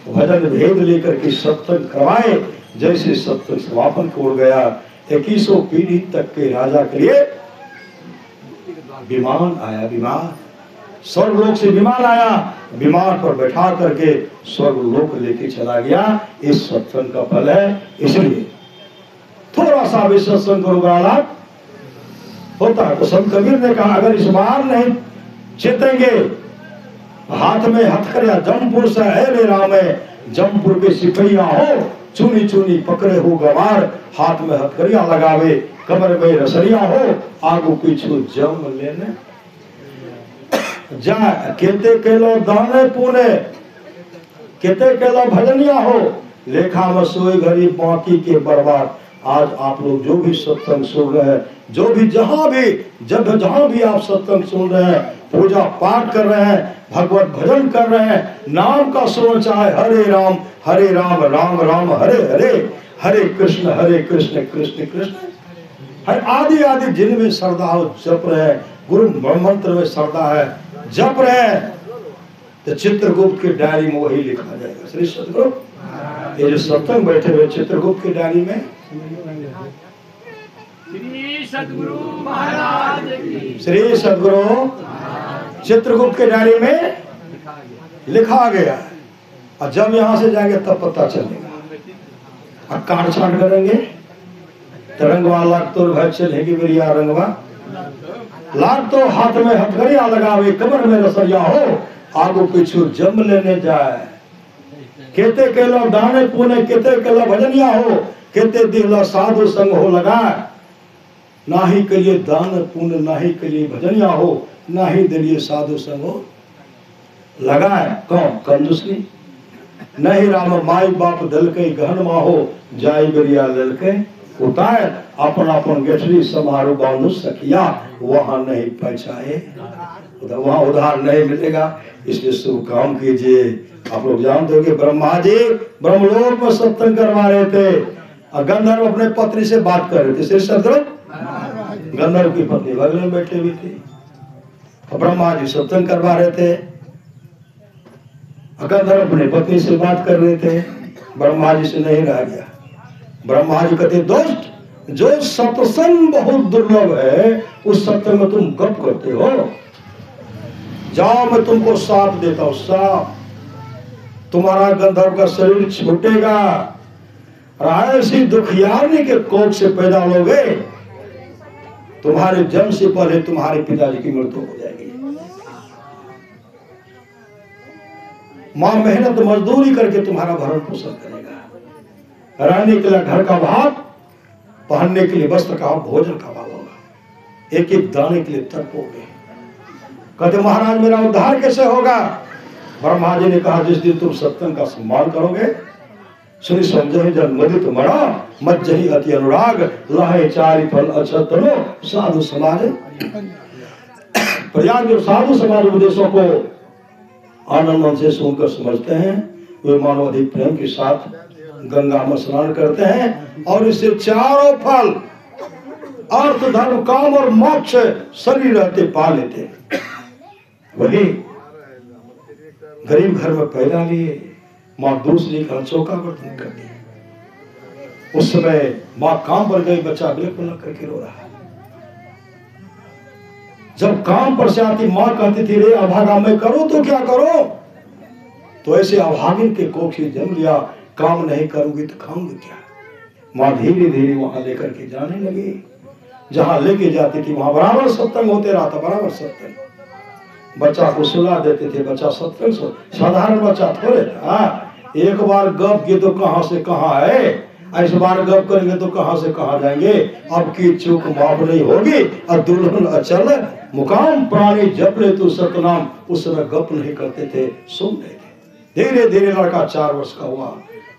भजन भेद लेकर के सत्संग करवाए। जैसे सत्संग समापन हो गया, 21 पीढ़ी तक के राजा के लिए विमान आया। विमान स्वर्गलोक से विमान आया, विमान पर बैठा करके स्वर्गलोक लेके चला गया। इस सत्संग का फल है। इसलिए थोड़ा सा भी सत्संग करोगे होता है। तो संत कबीर ने कहा अगर इस बार नहीं चेतेंगे, हाथ में हथकड़िया जमपुर से है रे राम, जमपुर के सिपहिया हो, चुनी चुनी पकड़े हो गवार, हाथ में हथकड़िया लगावे, कमर में रसरिया हो, आगू पीछू जम लेने जा। केते केलो दाने पुने, केते केलो भजनिया हो, लेखा में सोई घड़ी बाकी के बर्बाद। आज आप लोग जो भी सत्संग सुन रहे हैं, जो भी जहां भी आप सत्संग सुन रहे हैं, पूजा पाठ कर रहे हैं, भगवत भजन कर रहे हैं, नाम का श्रवण चाहे हरे राम राम राम हरे हरे, हरे कृष्ण कृष्ण कृष्ण हर आदि आदि जिनमें श्रद्धा हो जप रहे हैं, गुरु मंत्र में श्रद्धा है जप रहे हैं, तो चित्रगुप्त की डायरी में वही लिखा जाएगा श्री सदगुरु। ये जो सत्संग बैठे हुए चित्रगुप्त की डायरी में, श्री सदगुरु महाराज की, श्री सदगुरु चित्रगुप्त के डायरी में लिखा गया है। और जब यहाँ से जाएंगे तब पता चलेगा। अब काट छाट करेंगे, तरंगवा लाख तो भय चलेगी मेरी रंगवा, लाख तो हाथ में हथकड़िया लगावे, कमर में रसरिया हो, आगू पीछू जम लेने जाए। केते केलो दाने पुने, केते केलो भजनिया हो, केते दिलो साधु संग हो लगाए। ना ही के लिए दान पुण्य, ना ही के लिए भजनिया हो, ना ही दिलिए साधु संग हो लगाए। कौन? कंजूसनी नहीं। राम माई बाप दल के गहन माहो, जाई गरिया ललके उतार, अपन अपन गेठरी समारोह बांधु सखिया, वहां नहीं पहुंचाए, वहां उधार नहीं मिलेगा। इसलिए शुभ काम कीजिए। आप लोग जानते हो कि ब्रह्मा जी ब्रह्मलोक में सत्संग करवा रहे थे, गंधर्व अपने पत्नी से बात कर रहे थे। श्री सदगुरु गंधर्व की पत्नी बगल में बैठे हुई थी, ब्रह्मा जी सत्संग करवा रहे थे, गंधर्व अपने पत्नी से बात कर रहे थे। ब्रह्मा जी से नहीं रह गया। ब्रह्मा जी कहते दोस्त जो सत्संग बहुत दुर्लभ है, उस सत्संग में तुम गप करते हो। जाओ, मैं तुमको साप देता हूं, साप। तुम्हारा गंधर्व का शरीर छूटेगा, ऐसी दुखियारनी के कोख से पैदा लोगे, तुम्हारे जन्म से पहले तुम्हारे पिताजी की मृत्यु हो जाएगी। मां मेहनत मजदूरी करके तुम्हारा भरण पोषण करेगा, रहने के लिए घर का भात, पहनने के लिए वस्त्र का, भोजन का भाव होगा, एक एक दाने के लिए तड़पोगे। कहते महाराज मेरा उद्धार कैसे होगा? ब्रह्मा जी ने कहा, जिस दिन तुम सत्संग का सम्मान करोगे, सुनि समझहि जन्मदि तुम्हारा, मत जही अति अनुराग, लाहे चारि फल अक्षतनो साधु समाज। प्रयाग जो साधु समाज उपदेशों को आनंद से सुनकर समझते हैं, वे मानव अधिक प्रेम के साथ गंगा में स्नान करते हैं और इससे चारों फल अर्थ, धर्म, काम और मोक्ष शरीर रहते पा लेते। वही गरीब घर में पैदा लिए, माँ दूसरी का चौका बर्तन कर दिया। उस समय माँ काम पर गई, बच्चा बिल्कुल करके रो रहा है। जब काम पर से आती माँ कहती थी, रे अभागा मैं करूं तो क्या करूं? तो ऐसे अभागिन के कोख से जन्म लिया, काम नहीं करूंगी तो खाऊंगी क्या? माँ धीरे धीरे वहां लेकर के जाने लगी। जहां लेके जाती थी वहां बराबर सत्संग होते रहा था, बराबर सत्संग। बच्चा को सुला देते थे, बच्चा सत्संग सो, साधारण बच्चा थोड़े था। एक बार गप किए तो कहां से कहां है, इस बार गप करेंगे तो कहां से कहां जाएंगे। अब की चूक माफ नहीं होगी, और दुल्हन अचल मुकाम प्राणी जप ले तू सतनाम। उस समय गप नहीं करते थे, सुन रहे थे। धीरे धीरे लड़का 4 वर्ष का हुआ।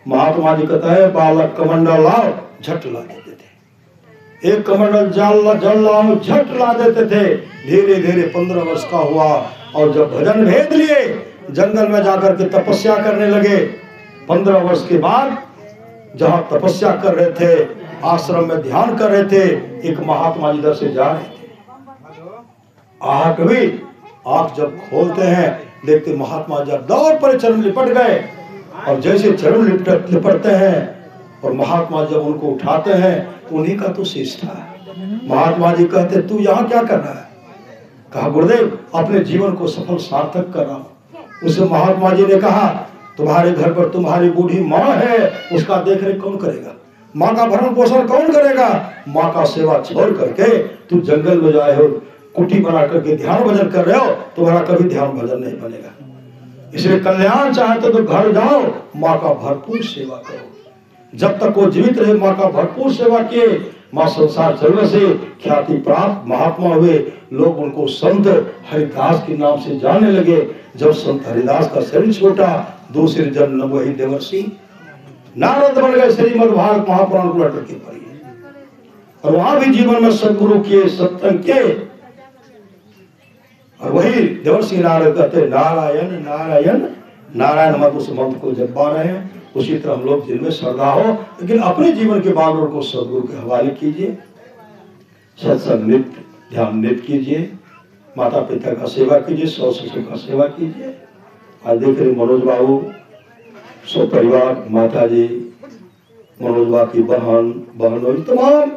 महात्मा जी कहता है, बालक कमंडल लाओ, झट ला देते थे। एक कमंडल जल लाओ, झट ला देते थे। धीरे धीरे 15 वर्ष का हुआ, और जब भजन भेद लिए, जंगल में जाकर के तपस्या करने लगे। 15 वर्ष के बाद जहां तपस्या कर रहे थे, आश्रम में ध्यान कर रहे थे, एक महात्मा जी इधर से जा रहे थे। आहट हुई, आंख जब खोलते हैं देखते महात्मा जी दौड़ पर चरण लिपट गए, और जैसे चरण लिपटते हैं और महात्मा जब उनको उठाते हैं, उन्हीं का तो शेष था। महात्मा जी कहते, तू यहाँ क्या कर रहा है? कहा, गुरुदेव अपने जीवन को सफल सार्थक कर रहा हूं। उसे महात्मा जी ने कहा, तुम्हारे घर पर तुम्हारी बूढ़ी माँ है, उसका देख रेख कौन करेगा? माँ का भरण पोषण कौन करेगा? माँ का सेवा छोड़ करके तू जंगल में जाए हो, कुटी बना करके ध्यान भजन कर रहे हो, तुम्हारा कभी ध्यान भजन नहीं बनेगा। इसलिए कल्याण चाहते तो घर जाओ, माँ का भरपूर सेवा करो। जब तक वो जीवित रहे माँ का भरपूर सेवा किए, माँ संसार चलने से ख्याति प्राप्त महात्मा हुए। लोग उनको संत हरिदास के नाम से जानने लगे। जब संत हरिदास का शरीर छोटा, दूसरे जन्म वही देवर्षि नारद बन गए। श्रीमद् भागवत महापुराण को लटके पड़ी, और वहां भी जीवन में सदगुरु किए, सत्संग किए। और वही देवर्षि नारद कहते, नारायण नारायण नारायण मत उस मंत्र को जप पा रहे हैं। उसी तरह हम लोग जिनमें श्रद्धा हो, लेकिन अपने जीवन के बागडोर को सदगुरु के हवाले कीजिए। सत्संग नित्य, ध्यान नित्य कीजिए, माता पिता का सेवा कीजिए, सौ शिशु का सेवा कीजिए। आज देख रहे मनोज बाबू, सौ परिवार, माता जी, मनोज बाबू की बहन, तमाम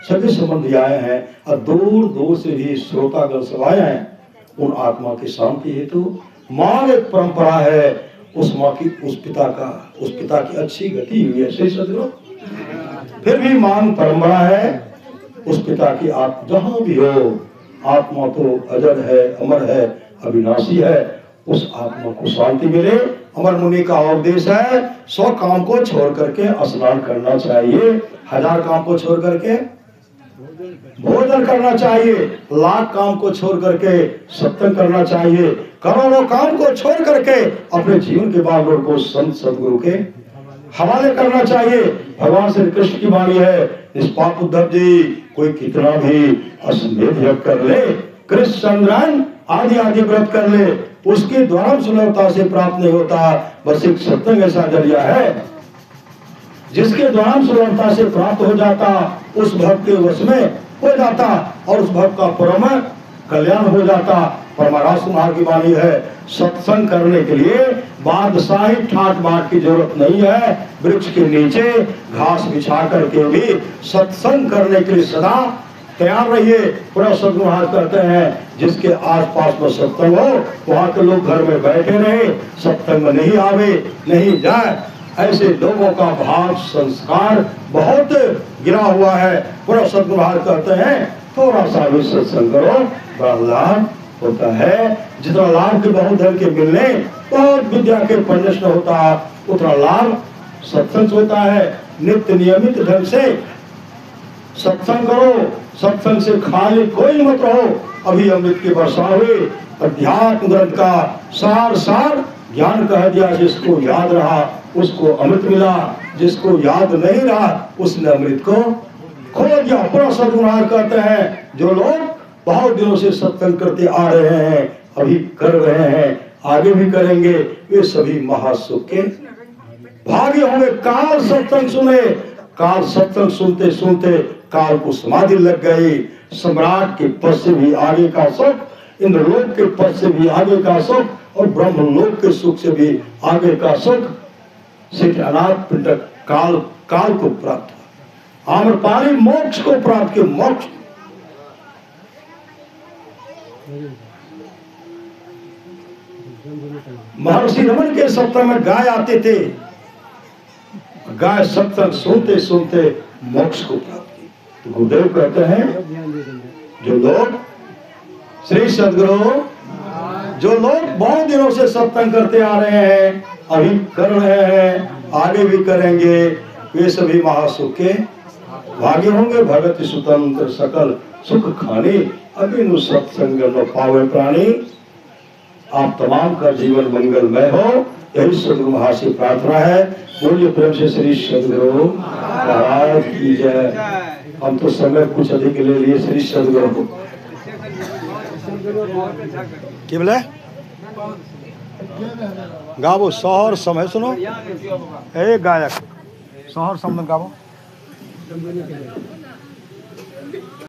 सभी संबंधी आए हैं, और दूर दूर से भी श्रोतागण सब आए हैं। उन आत्मा की शांति हेतु मां एक परंपरा है, उस माँ की, उस पिता की अच्छी गति हुई है। सही सदगुरु, फिर भी मांग परंपरा है, उस पिता की आप जहां भी हो, आत्मा तो अजर है, अमर है, अविनाशी है। उस आत्मा को शांति मिले। अमर मुनि का उपदेश है, 100 काम को छोड़ करके स्नान करना चाहिए, 1000 काम को छोड़ करके भोजन करना चाहिए, 1,00,000 काम को छोड़ करके सत्संग करना चाहिए, करोड़ों काम को छोड़ करके अपने जीवन के बागडोर को संत सदगुरु के हवाले करना चाहिए। भगवान श्री कृष्ण की वाणी है, निष्पाप उद्धव जी, कोई कितना भी अश्वमेध यज्ञ कर ले, कृष्ण चंद्रन आदि आदि व्रत कर ले, उसके द्वारा सुलभता से प्राप्त नहीं होता। बस एक सत्संग ऐसा जरिया है जिसके द्वारा सुलभता से प्राप्त हो जाता, उस भक्त के वश में हो जाता, और उस भक्त का परम कल्याण हो जाता। पर महाराज तुम्हारी की वाणी है, सत्संग करने के लिए बादशाही ठाट बाट की जरूरत नहीं है। वृक्ष के नीचे घास बिछा करके भी सत्संग करने के लिए सदा तैयार रहिए। पूरा सदगुरु महाराज कहते हैं जिसके आसपास में सत्संग हो वहां के लोग घर में बैठे रहे, सत्संग में नहीं आवे, नहीं जाए। ऐसे लोगों का भाव संस्कार बहुत गिरा हुआ है। पूरा सदगुरु महाराज कहते हैं थोड़ा सा भी सत्संग करो, बड़ा लाभ होता है। जितना लाभ के बहुत धन के मिलने, बहुत विद्या के पढ़ने से होता, उतना लाभ सत्संग से होता है। नित्य नियमित ढंग से सत्संग करो, सत्संग से खाली कोई मत रहो। अभी अमृत की वर्षा हुई, अध्यात्म ग्रंथ का सार सार ज्ञान कह दिया। जिसको याद रहा उसको अमृत मिला, जिसको याद नहीं रहा उसने अमृत को खो दिया। पूरा सदगुरु महाराज कहते हैं जो लोग बहुत दिनों से सत्संग करते आ रहे हैं, अभी कर रहे हैं, आगे भी करेंगे, वे सभी महासुख के भाग्य होंगे। काल सत्संग सुने, काल सत्संग सुनते सुनते काल को समाधि लग गई। सम्राट के पद से भी आगे का सुख, इंद्रलोक के पद से भी आगे का सुख और ब्रह्मलोक के सुख से भी आगे का सुख सिद्ध अनाथ पिंडक काल काल को प्राप्त हुआ। आम्रपाली मोक्ष को प्राप्त किया। मोक्ष महर्षि रमन के सत्संग में गाय आते थे, गाय सत्संग सुनते सुनते मोक्ष को प्राप्त की। तो गुरुदेव कहते हैं जो लोग श्री सदगुरु, जो लोग बहुत दिनों से सत्संग करते आ रहे हैं, अभी कर रहे हैं, आगे भी करेंगे, वे सभी महासुख के भाग्य होंगे। भगत स्वतंत्र सकल सुख खाने, अभी सत्संग न पावे प्राणी। आप तमाम का जीवन मंगलमय हो, यही सदगुरु महाराज से प्रार्थना है। बोलिए प्रेम से श्री सदगुरु महाराज की जय। हम तो समय कुछ अधिक ले लिए श्री सदगुरु को। क्या बोले गावो शहर समय सुनो, ए गायक शहर समन गावो।